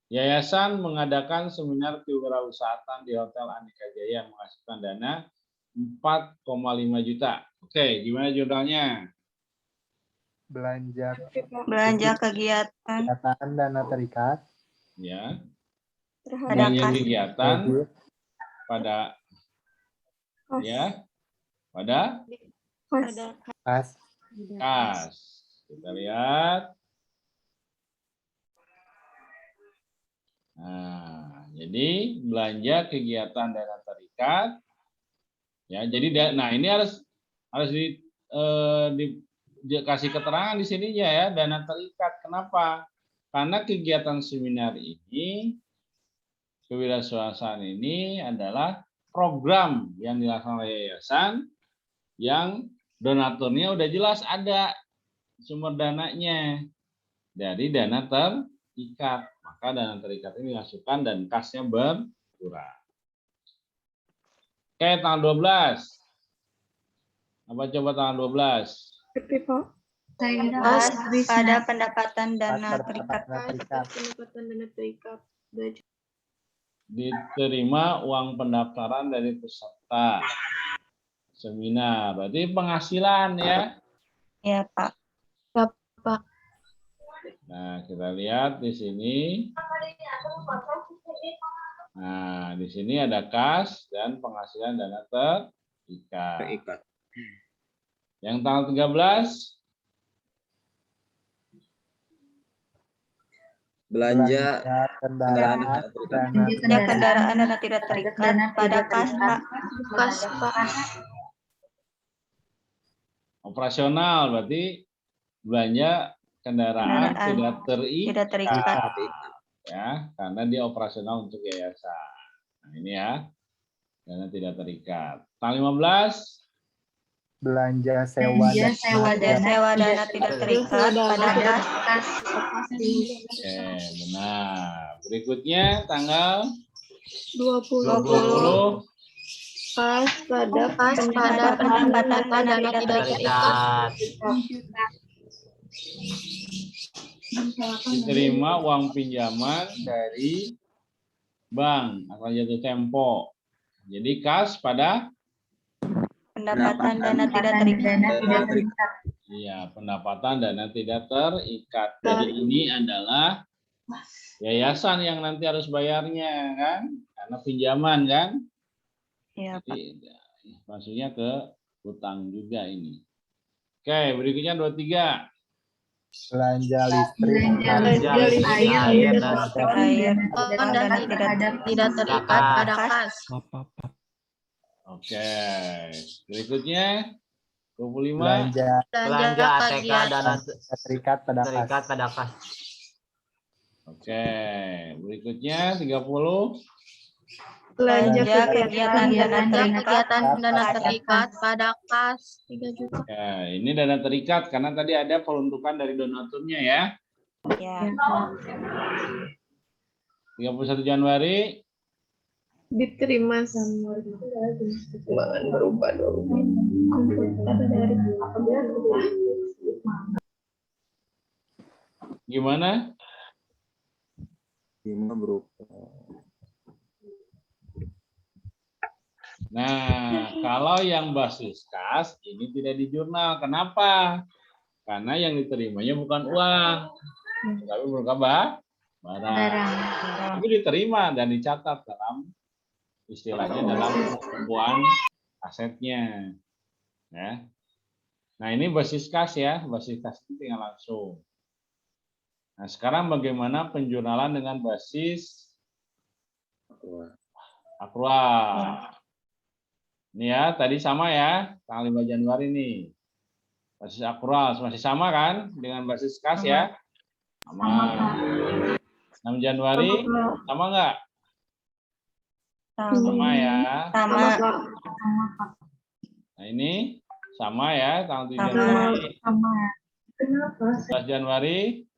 S1: Yayasan mengadakan seminar kewirausahaan di Hotel Andika Jaya menghasilkan dana 4,5 juta. Oke, gimana judulnya?
S8: Belanja
S2: Kegiatan
S8: dana terikat.
S1: Ya.
S2: terhadap
S1: Belanja
S2: kas.
S1: kegiatan
S8: Gaji.
S1: pada ya, pada
S8: Kas.
S1: kas. Kita lihat. Nah, jadi belanja kegiatan dana terikat. Ya, jadi nah ini harus dikasih keterangan di sininya ya, dana terikat. Kenapa? Karena kegiatan seminar ini, kewirausahaan ini adalah program yang dilaksanakan oleh yayasan yang donaturnya udah jelas ada sumber dananya dari dana terikat. Maka dana terikat ini dimasukkan dan kasnya berkurang. Oke, tanggal 12. Apa coba tanggal 12?
S2: Pas pada pendapatan dana terikat.
S1: Diterima uang pendaftaran dari peserta seminar. Berarti penghasilan ya.
S2: Ya, Pak.
S1: Nah, kita lihat di sini. Nah, di sini ada kas dan penghasilan dana terikat. Yang tanggal 13
S7: belanja kendaraan
S2: Kendaraan dana tidak terikat pada kas, Pak.
S1: operasional, berarti belanja kendaraan tidak terikat ya, karena dia operasional untuk yayasan. Nah, ini ya, dana tidak terikat. Tanggal 15
S8: belanja sewa
S2: dana tidak terikat pada kas.
S1: Oke, benar. Berikutnya tanggal
S2: 20
S9: pas pada
S2: pendapatan dana tidak terikat.
S1: Diterima uang pinjaman dari bank atau jatuh tempo. Jadi kas pada
S2: Pendapatan dana tidak terikat.
S1: iya, pendapatan dana tidak terikat. Jadi ini adalah yayasan yang nanti harus bayarnya kan, karena pinjaman kan.
S2: Iya, Pak.
S1: Jadi maksudnya ke hutang juga ini. Oke, berikutnya 23.
S8: belanja listrik
S2: Air
S9: dana tidak terikat pada kas.
S1: Oke, berikutnya 25.
S8: belanja
S3: Belanja ATK dana
S8: terikat pada kas.
S3: pada kas.
S1: Oke, berikutnya 30.
S2: belanja kegiatan dana
S9: terikat pada kas 3 juta.
S1: Ya, ini dana terikat karena tadi ada peruntukan dari donaturnya ya.
S2: Ya.
S1: 31 Januari
S9: Diterima sama keuangan berubah
S1: gimana? Nah, kalau yang basis kas ini tidak di jurnal. Kenapa? Karena yang diterimanya bukan uang, tapi berupa barang. Tapi diterima dan dicatat dalam istilahnya dalam pembukuan asetnya. Ya. Nah, ini basis kas ya. Basis kas itu tinggal langsung. Nah, sekarang bagaimana penjurnalan dengan basis akrual? Ini ya, tadi sama ya, tanggal 5 Januari nih. Basis akrual masih sama kan dengan basis kas ya? Sama. 6 Januari sama nggak? Sama ya.
S2: Sama.
S1: Nah, ini sama ya, tanggal 7 Januari. 11 Januari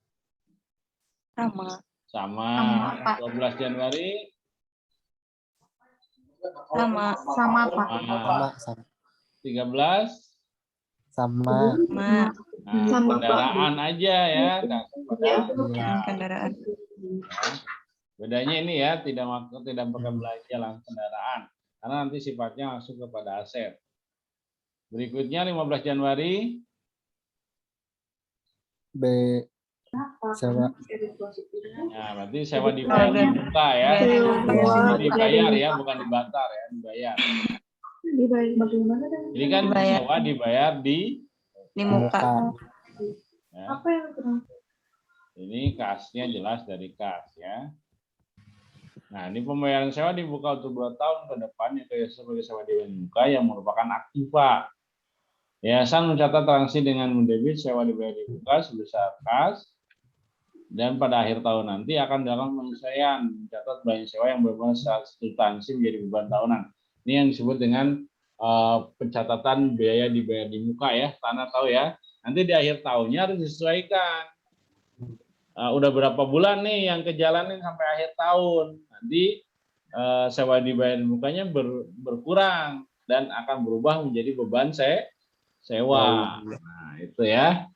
S1: sama. 12 Januari
S2: Sama, Pak.
S1: 13
S8: sama
S1: nah, kendaraan aja ya.
S2: Kendaraan.
S1: Bedanya ini ya, tidak pakai belanja langsung kendaraan karena nanti sifatnya langsung kepada aset. Berikutnya 15 Januari
S8: B sewa
S1: nah, berarti sewa dibayar di muka ya. Dibayar ya, bukan dibatar ya, dibayar. Ini kan sewa dibayar di
S2: muka.
S1: Ya. Ini kasnya jelas dari kas ya. Nah, ini pembayaran sewa dibuka untuk 2 tahun ke depan yaitu sebagai sewa dibayar di muka yang merupakan aktiva. Yayasan mencatat transaksi dengan mendebit sewa dibayar di muka sebesar kas dan pada akhir tahun nanti akan dilakukan penyesuaian mencatat belanja sewa yang berbeda substansi menjadi beban tahunan. Ini yang disebut dengan pencatatan biaya dibayar di muka ya. Tanah tahu ya. Nanti di akhir tahunnya harus disesuaikan. Udah berapa bulan nih yang kejalanin sampai akhir tahun. Nanti sewa dibayar di mukanya berkurang dan akan berubah menjadi beban sewa. Nah, itu ya.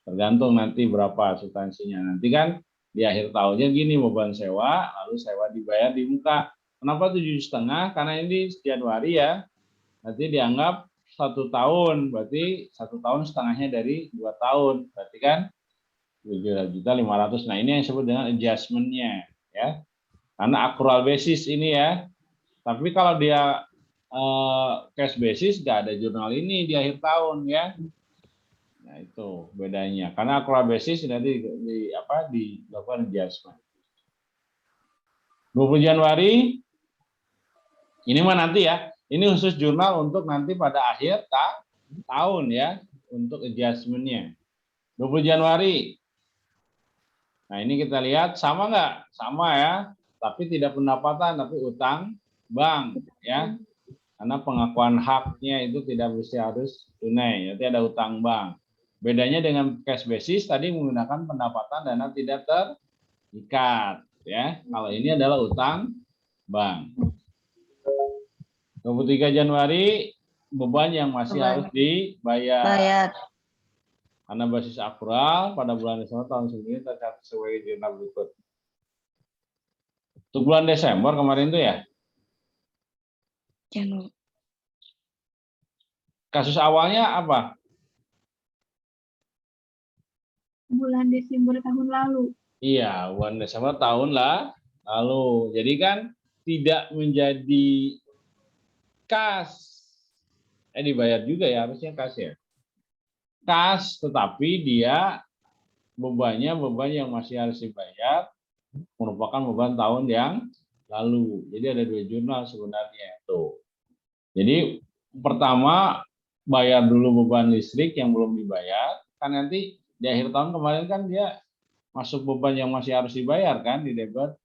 S1: Tergantung nanti berapa substansinya. Nanti kan di akhir tahunnya gini, beban sewa, lalu sewa dibayar di muka. Kenapa 7,5? Karena ini Januari ya, nanti dianggap 1 tahun, berarti 1 tahun setengahnya dari 2 tahun, berarti kan 7.500.000. Nah ini yang disebut dengan adjustment-nya ya, karena accrual basis ini ya. Tapi kalau dia cash basis nggak ada jurnal ini di akhir tahun ya. Nah itu bedanya, karena accrual basis nanti dilakukan adjustment. 20 Januari ini mah nanti ya, ini khusus jurnal untuk nanti pada akhir tahun ya, untuk adjustment-nya. 20 Januari. Nah ini kita lihat sama nggak? Sama ya, tapi tidak pendapatan, tapi utang bank ya. Karena pengakuan haknya itu tidak mesti harus tunai, nanti ada utang bank. Bedanya dengan cash basis tadi menggunakan pendapatan dana tidak terikat ya. Kalau ini adalah utang bank. 23 Januari beban yang masih harus dibayar. Karena basis akrual pada bulan Desember tahun sebelumnya tercatat sesuai jurnal berikut. Untuk bulan Desember kemarin itu ya. Kasus awalnya apa?
S9: Bulan Desember tahun lalu.
S1: Iya, bulan Desember tahun lalu. Jadi kan tidak menjadi kas. Dibayar juga ya, harusnya kas ya. Kas, tetapi dia bebannya beban yang masih harus dibayar, merupakan beban tahun yang lalu. Jadi ada 2 jurnal sebenarnya tuh. Jadi pertama bayar dulu beban listrik yang belum dibayar, kan nanti di akhir tahun kemarin kan dia masuk beban yang masih harus dibayar kan di debit.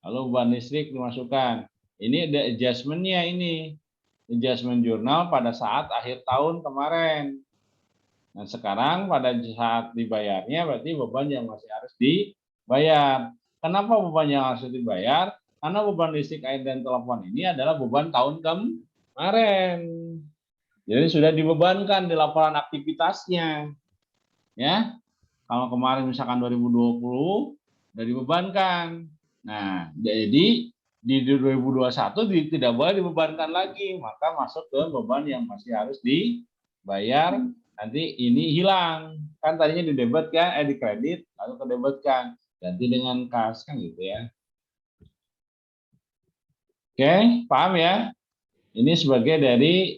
S1: Lalu beban listrik dimasukkan. Ini ada adjustment-nya ini. Adjustment jurnal pada saat akhir tahun kemarin. Nah sekarang pada saat dibayarnya berarti beban yang masih harus dibayar. Kenapa beban yang harus dibayar? Karena beban listrik, air, dan telepon ini adalah beban tahun kemarin. Jadi sudah dibebankan di laporan aktivitasnya. Ya, kalau kemarin misalkan 2020 sudah dibebankan. Nah, jadi di 2021 tidak boleh dibebankan lagi, maka masuk ke beban yang masih harus dibayar. Nanti ini hilang, kan tadinya di debit kan, di kredit, lalu ke debit kan, ganti dengan kas kan gitu ya. Oke, paham ya? Ini sebagai dari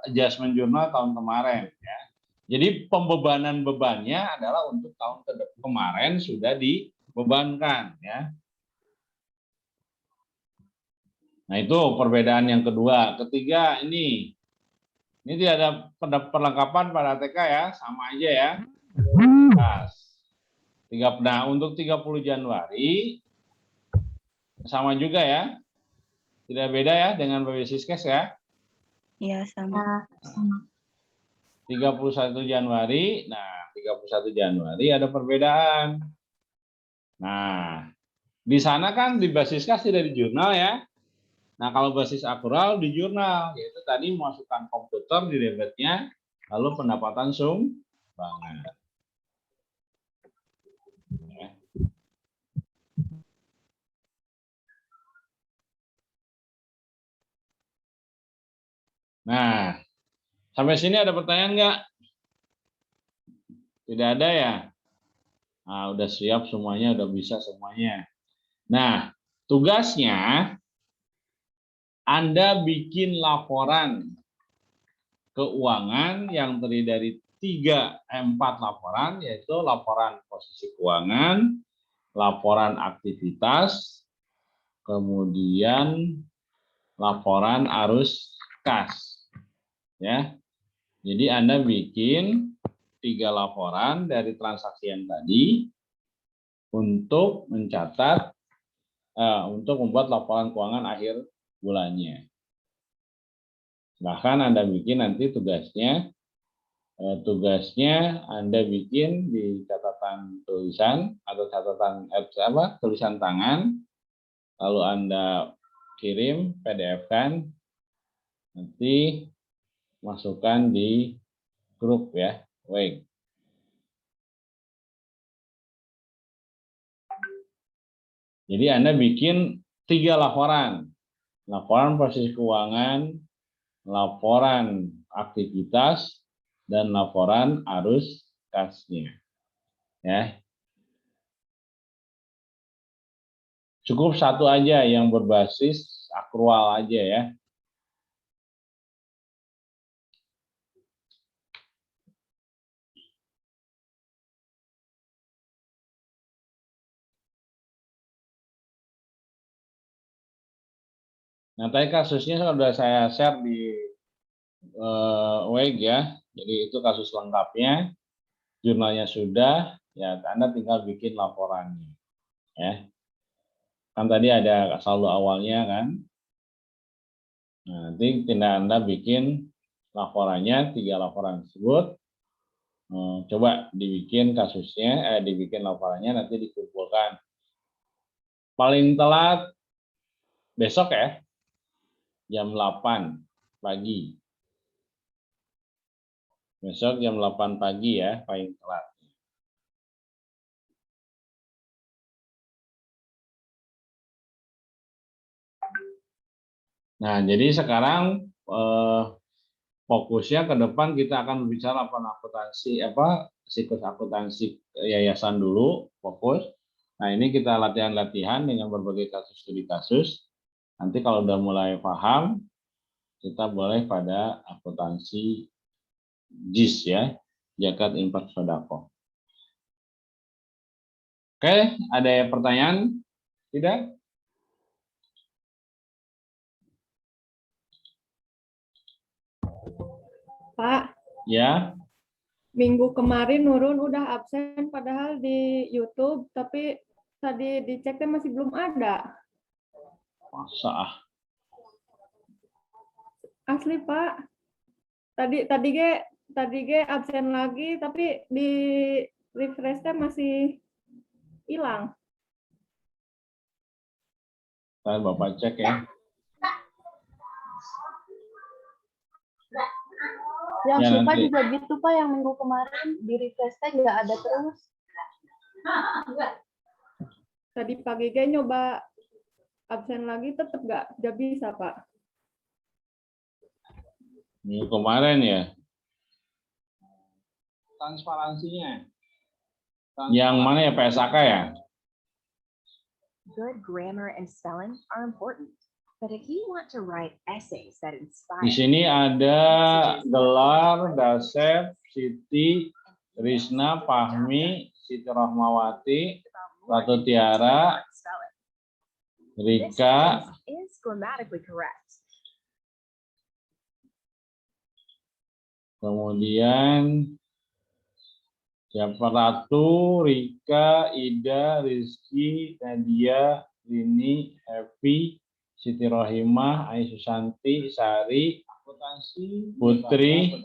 S1: adjustment jurnal tahun kemarin ya. Jadi pembebanan bebannya adalah untuk tahun kemarin sudah dibebankan ya. Nah itu perbedaan yang kedua. Ketiga ini tidak ada perlengkapan pada TK ya, sama aja ya. Nah, untuk 30 Januari sama juga ya. Tidak beda ya dengan basis cash ya.
S2: Iya, sama.
S1: 31 Januari, nah 31 Januari ada perbedaan. Nah, di sana kan di basis cash tidak di jurnal ya. Nah, kalau basis akrual di jurnal, yaitu tadi memasukkan komputer di debitnya, lalu pendapatan sumbangan. Nah, sampai sini ada pertanyaan nggak? Tidak ada ya? Nah, udah siap semuanya, udah bisa semuanya. Nah, tugasnya Anda bikin laporan keuangan yang terdiri dari 4 laporan, yaitu laporan posisi keuangan, laporan aktivitas, kemudian laporan arus kas. Ya. Jadi Anda bikin 3 laporan dari transaksi yang tadi untuk mencatat, untuk membuat laporan keuangan akhir bulannya. Bahkan Anda bikin nanti tugasnya Anda bikin di catatan tulisan atau catatan tulisan tangan, lalu Anda kirim PDF-kan, nanti masukkan di grup ya, WA. Jadi Anda bikin 3 laporan. Laporan posisi keuangan, laporan aktivitas, dan laporan arus kasnya. Ya. Cukup 1 aja yang berbasis akrual aja ya. Nah, tadi kasusnya sudah saya share di WG ya. Jadi itu kasus lengkapnya, jurnalnya sudah, ya Anda tinggal bikin laporannya. Ya. Kan tadi ada saldo awalnya kan. Nah, nanti tinggal Anda bikin laporannya, 3 laporan tersebut. Coba dibikin kasusnya, dibikin laporannya, nanti dikumpulkan. Paling telat besok ya, jam 8 pagi. Besok jam 8 pagi ya, paling telat. Nah, jadi sekarang fokusnya ke depan kita akan berbicara akuntansi siklus akuntansi yayasan dulu, fokus. Nah, ini kita latihan-latihan dengan berbagai kasus studi kasus. Nanti kalau udah mulai paham, kita boleh pada akuntansi JIS ya, zakat infak sedekah. Oke, ada pertanyaan? Tidak?
S9: Pak,
S1: Ya.
S9: minggu kemarin Nurun udah absen padahal di YouTube, tapi tadi diceknya masih belum ada.
S1: Masa
S9: Asli Pak. Tadi ge absen lagi, tapi di refreshnya masih hilang.
S1: Saya Bapak cek ya.
S5: Yang
S1: Ya,
S5: suka
S1: nanti.
S5: juga gitu Pak, yang minggu kemarin di refreshnya nggak ada terus.
S9: Tadi pagi ge nyoba absen lagi, tetap nggak bisa Pak.
S1: Minggu kemarin ya. Transparansinya. Yang mana ya, PSAK ya?
S10: Good grammar and spelling are important. But if you want to write essays that inspire,
S1: Di sini ada Gelar, Dasep, Siti, Risna, Fahmi, Siti Rahmawati, Ratu Tiara,
S10: this
S1: Rika,
S10: sentence is grammatically correct.
S1: kemudian siapa, Ratu, Rika, Ida, Rizky, Nadia, Rini, Happy, Siti Rohimah, Ai Susanti, Sari, Putri,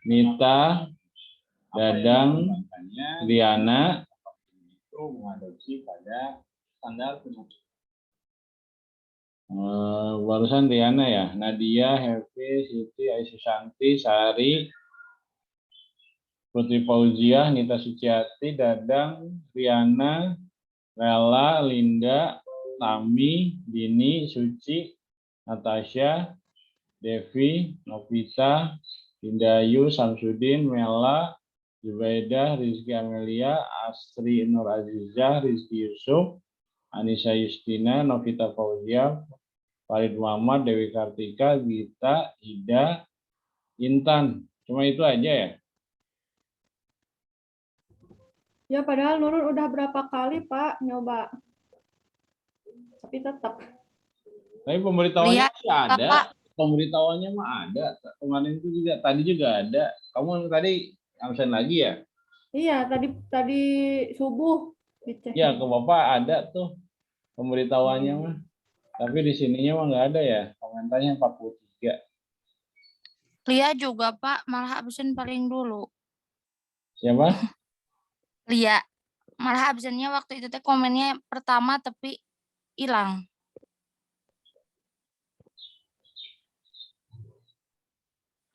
S1: Nita, Dadang, Diana, itu mengadopsi pada standar barusan Diana ya, Nadia, Happy, Siti, Ai Susanti, Sari, Putri Fauzia, Nita Suciati, Dadang, Riana, Rela, Linda, Tami, Dini, Suci, Natasha, Devi, Novita, Indayu, Samsudin, Mela, Zubaidah, Rizky Amelia, Astri Nur Azizah, Rizky Yusuf, Anissa Justina, Novita Fauzia, Farid Muhammad, Dewi Kartika, Gita, Ida, Intan. Cuma itu aja ya?
S9: Ya padahal Nurun udah berapa kali Pak nyoba. Tapi tetap.
S1: Tapi pemberitahuannya sih ada. Pemberitahuannya mah ada. Kemarin itu juga, tadi juga ada. Kamu tadi absen lagi ya?
S9: Iya, tadi subuh dicek.
S1: Ya, ke Bapak ada tuh pemberitahuannya mah. Tapi di sininya mah nggak ada ya. Komentarnya 43.
S11: Lia juga Pak, malah absen paling dulu.
S1: Siapa?
S11: Lia, malah absennya waktu itu teh komennya pertama tapi hilang.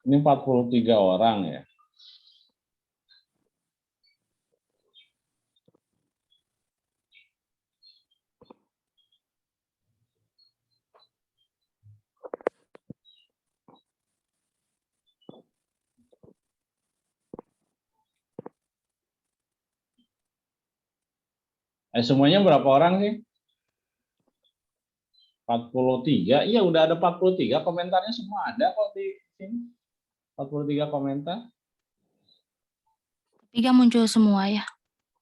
S1: Ini 43 orang ya. Semuanya berapa orang sih? 43. Iya, udah ada 43. Komentarnya semua ada kok di sini. 43 komentar.
S11: 3 muncul semua ya.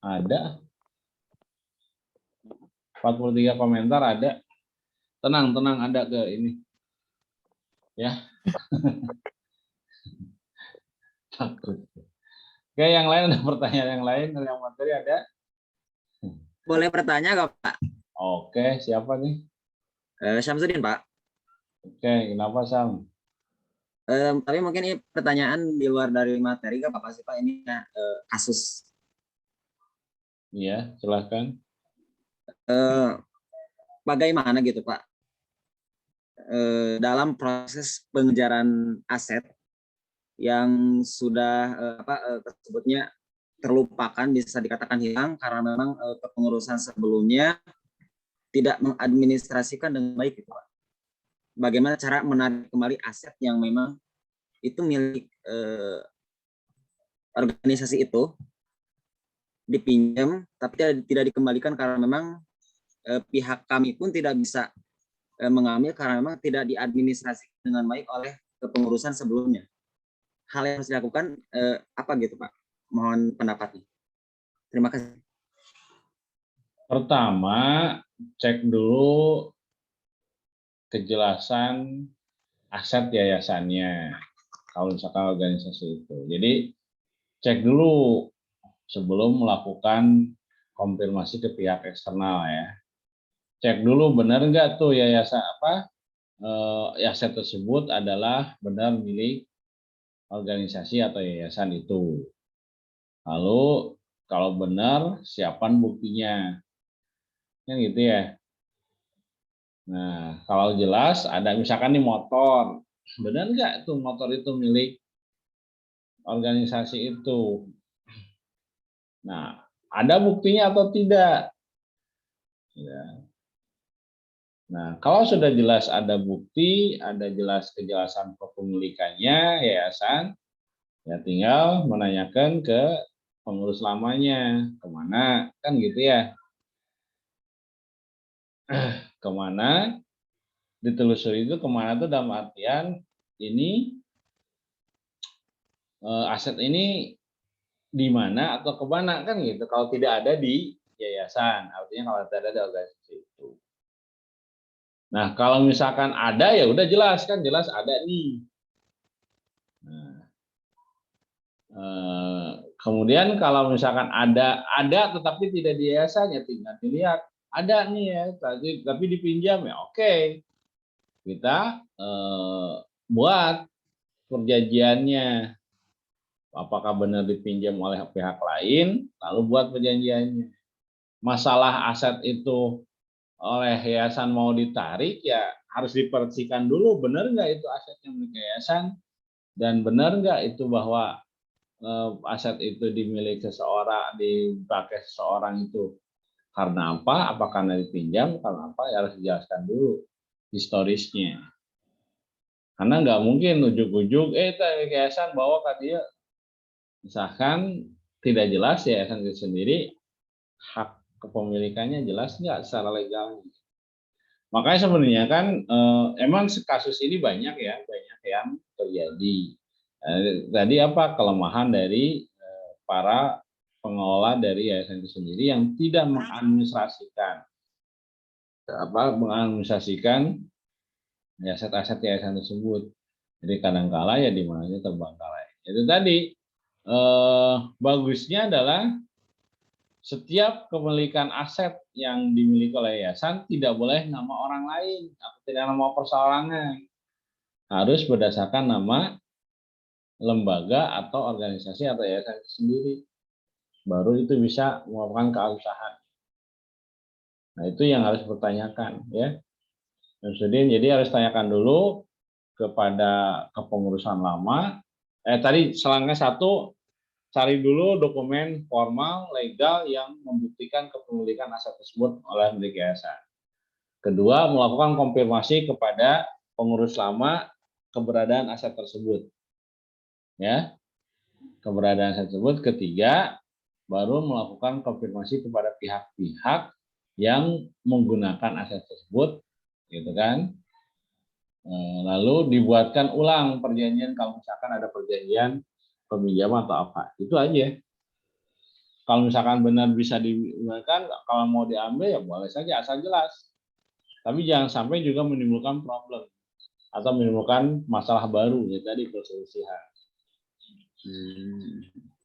S1: Ada. 43 komentar ada. Tenang, ada ke ini. Ya. Takut. Oke, yang lain ada pertanyaan yang lain, yang materi ada?
S7: Boleh bertanya nggak Pak?
S1: Oke, siapa nih?
S7: Syamsuddin Pak.
S1: Oke, kenapa Sam?
S7: Tapi mungkin ini pertanyaan di luar dari materi nggak apa-apa sih Pak, ini kasus.
S1: Iya, silahkan.
S7: Bagaimana gitu Pak dalam proses pengejaran aset yang sudah tersebutnya terlupakan, bisa dikatakan hilang karena memang kepengurusan sebelumnya tidak mengadministrasikan dengan baik gitu Pak. Bagaimana cara menarik kembali aset yang memang itu milik organisasi itu, dipinjam tapi tidak dikembalikan karena memang pihak kami pun tidak bisa mengambil karena memang tidak diadministrasikan dengan baik oleh kepengurusan sebelumnya. Hal yang harus dilakukan apa gitu Pak? Mohon pendapatnya. Terima kasih.
S1: Pertama, cek dulu kejelasan aset yayasannya. Kalau misalkan organisasi itu. Jadi cek dulu sebelum melakukan konfirmasi ke pihak eksternal ya. Cek dulu benar nggak tuh yayasan aset tersebut adalah benar milik organisasi atau yayasan itu. Lalu kalau benar siapkan buktinya. Kan gitu ya. Nah, kalau jelas ada misalkan di motor, benar nggak tuh motor itu milik organisasi itu? Nah, ada buktinya atau tidak? Ya. Nah, kalau sudah jelas ada bukti, ada jelas kejelasan kepemilikannya yayasan, ya tinggal menanyakan ke pengurus lamanya, kemana, kan gitu ya. Kemana, ditelusuri itu kemana tuh dalam artian ini aset ini di mana atau kemana kan gitu. Kalau tidak ada di yayasan, artinya kalau tidak ada di organisasi itu. Nah, kalau misalkan ada ya udah jelas kan, jelas ada nih. Nah, kemudian kalau misalkan ada tetapi tidak di yayasan ya tinggal dilihat ada nih ya, tapi dipinjam ya oke. Kita buat perjanjiannya. Apakah benar dipinjam oleh pihak lain, lalu buat perjanjiannya. Masalah aset itu oleh yayasan mau ditarik ya harus diperhatikan dulu benar nggak itu asetnya milik yayasan dan benar nggak itu bahwa aset itu dimiliki seseorang, dipakai seseorang itu karena apa? Apakah karena dipinjam? Karena apa? Ya harus dijelaskan dulu historisnya. Karena nggak mungkin ujuk-ujuk yayasan bawa ke dia, misalkan tidak jelas yayasan itu sendiri hak kepemilikannya jelas nggak secara legal. Makanya sebenarnya kan emang kasus ini banyak ya, banyak yang terjadi. Tadi apa kelemahan dari para pengelola dari yayasan itu sendiri yang tidak mengadministrasikan aset-aset yayasan tersebut. Jadi kadang-kala ya di mananya terbengkalai. Itu tadi bagusnya adalah setiap kepemilikan aset yang dimiliki oleh yayasan tidak boleh nama orang lain atau tidak nama perseorangan. Harus berdasarkan nama lembaga atau organisasi atau yayasan itu sendiri. Baru itu bisa melakukan keusahaan. Nah, itu yang harus dipertanyakan ya. Jadi harus tanyakan dulu kepada kepengurusan lama. Tadi selangkah satu, cari dulu dokumen formal legal yang membuktikan kepemilikan aset tersebut oleh milik yayasan. Kedua, melakukan konfirmasi kepada pengurus lama keberadaan aset tersebut. Ya. Keberadaan aset tersebut. Ketiga, baru melakukan konfirmasi kepada pihak-pihak yang menggunakan aset tersebut, gitu kan. Lalu dibuatkan ulang perjanjian kalau misalkan ada perjanjian peminjaman atau apa. Itu aja. Kalau misalkan benar bisa digunakan, kalau mau diambil ya boleh saja asal jelas. Tapi jangan sampai juga menimbulkan problem atau menimbulkan masalah baru ya tadi perselisihan.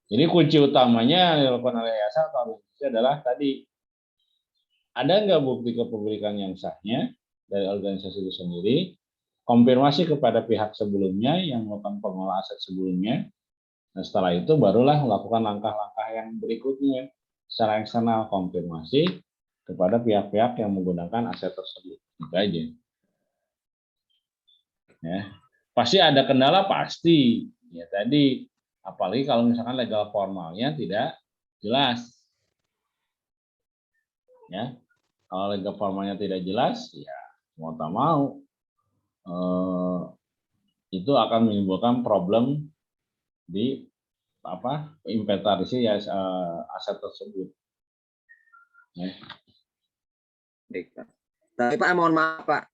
S1: Jadi kunci utamanya yang dilakukan oleh yayasan atau organisasi adalah tadi, ada nggak bukti kepemilikan yang sahnya dari organisasi itu sendiri, konfirmasi kepada pihak sebelumnya yang melakukan pengelola aset sebelumnya. Nah, setelah itu barulah melakukan langkah-langkah yang berikutnya secara eksternal, konfirmasi kepada pihak-pihak yang menggunakan aset tersebut. Itu aja. Ya. Pasti ada kendala, pasti. Ya tadi, apalagi kalau misalkan legal formalnya tidak jelas. Ya. Kalau legal formalnya tidak jelas, ya mau tak mau itu akan menimbulkan problem di inventarisasi aset tersebut. Ya.
S7: Baik, Pak. Tapi Pak, mohon maaf Pak,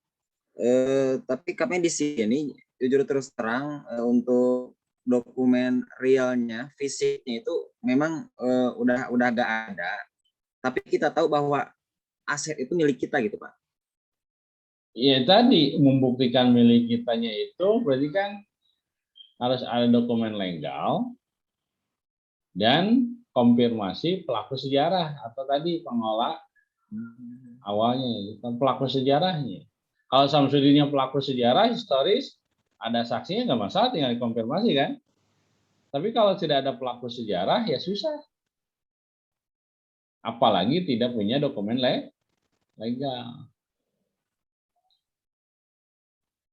S7: tapi kami di sini jujur terus terang untuk dokumen realnya, fisiknya itu memang udah gak ada. Tapi kita tahu bahwa aset itu milik kita gitu Pak.
S1: Ya tadi membuktikan milik kitanya itu berarti kan harus ada dokumen legal dan konfirmasi pelaku sejarah atau tadi pengelola awalnya itu pelaku sejarahnya. Kalau Samsudinnya pelaku sejarah historis, ada saksinya nggak masalah, tinggal dikonfirmasi kan. Tapi kalau tidak ada pelaku sejarah ya susah. Apalagi tidak punya dokumen legal.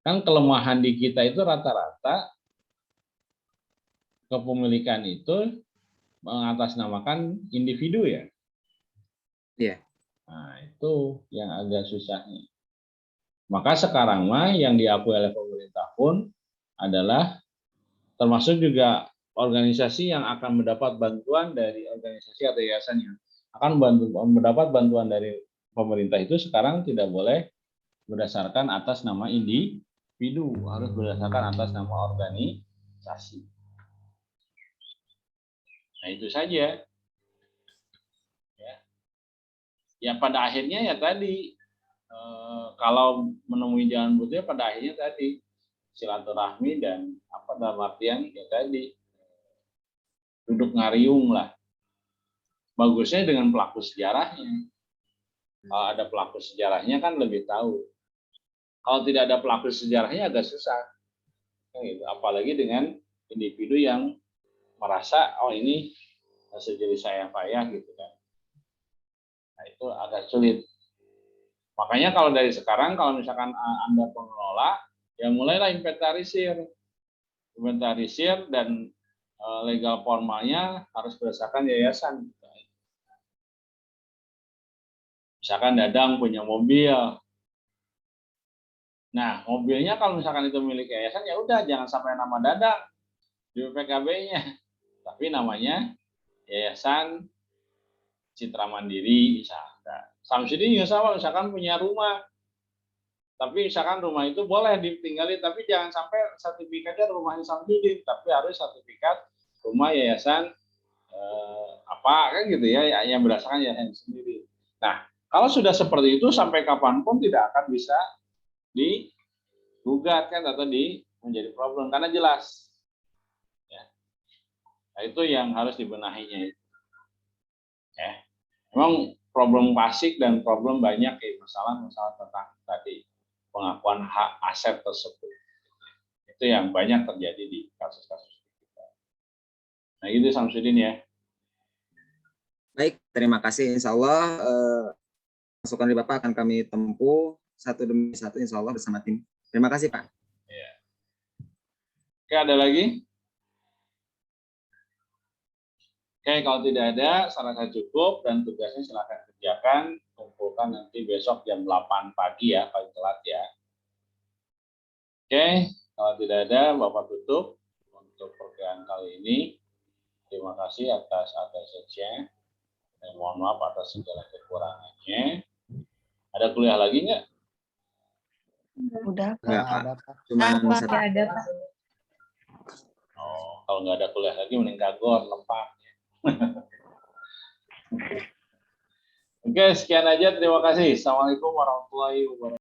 S1: Kan kelemahan di kita itu rata-rata kepemilikan itu mengatasnamakan individu ya.
S7: Iya.
S1: Nah, itu yang agak susahnya. Maka sekarang mah yang diakui oleh pemerintah pun adalah termasuk juga organisasi yang akan mendapat bantuan dari organisasi atau yayasan yang akan mendapat bantuan dari pemerintah itu sekarang tidak boleh berdasarkan atas nama individu, harus berdasarkan atas nama organisasi. Nah itu saja. Ya pada akhirnya ya tadi, kalau menemui jalan buntunya pada akhirnya tadi silaturahmi dan dalam artian ya tadi duduk ngariung lah. Bagusnya dengan pelaku sejarahnya. Kalau ada pelaku sejarahnya kan lebih tahu. Kalau tidak ada pelaku sejarahnya agak susah. Apalagi dengan individu yang merasa oh ini hasil jerih saya payah gitu kan. Nah itu agak sulit. Makanya kalau dari sekarang kalau misalkan Anda pengelola, ya mulailah inventarisir dan legal formalnya harus berdasarkan yayasan. Misalkan Dadang punya mobil. Nah, mobilnya kalau misalkan itu milik yayasan ya udah jangan sampai nama Dadang di PKB-nya. Tapi namanya Yayasan Citra Mandiri misalkan. Samsudin juga sama, misalkan punya rumah. Tapi misalkan rumah itu boleh ditinggali, tapi jangan sampai sertifikatnya rumahnya Samsudin, tapi harus sertifikat rumah yayasan kan gitu ya, yang berdasarkan yayasan sendiri. Nah, kalau sudah seperti itu sampai kapanpun tidak akan bisa digugat kan atau menjadi problem karena jelas. Ya. Nah, itu yang harus dibenahinya. Memang problem klasik dan problem banyak ya, masalah tentang tadi pengakuan hak aset tersebut. Itu yang banyak terjadi di kasus-kasus kita. Nah itu Samsudin ya.
S7: Baik, terima kasih. Insya Allah masukan dari Bapak akan kami tempuh satu demi satu insya Allah bersama tim. Terima kasih Pak.
S1: Ya. Oke, ada lagi? Oke, kalau tidak ada, saya rasa cukup dan tugasnya silakan kerjakan. Kumpulkan nanti besok jam 8 pagi ya, paling telat ya. Oke, kalau tidak ada, Bapak tutup untuk perkuliahan kali ini. Terima kasih atas atensinya. Dan mohon maaf atas segala kekurangannya. Ada kuliah lagi nggak?
S2: Udah,
S7: Enggak,
S2: Pak.
S7: Pak. Cuma satu.
S9: ada, Pak.
S1: Oh, kalau nggak ada kuliah lagi mending kagor lepas. Oke, sekian aja. Terima kasih. Assalamualaikum warahmatullahi wabarakatuh.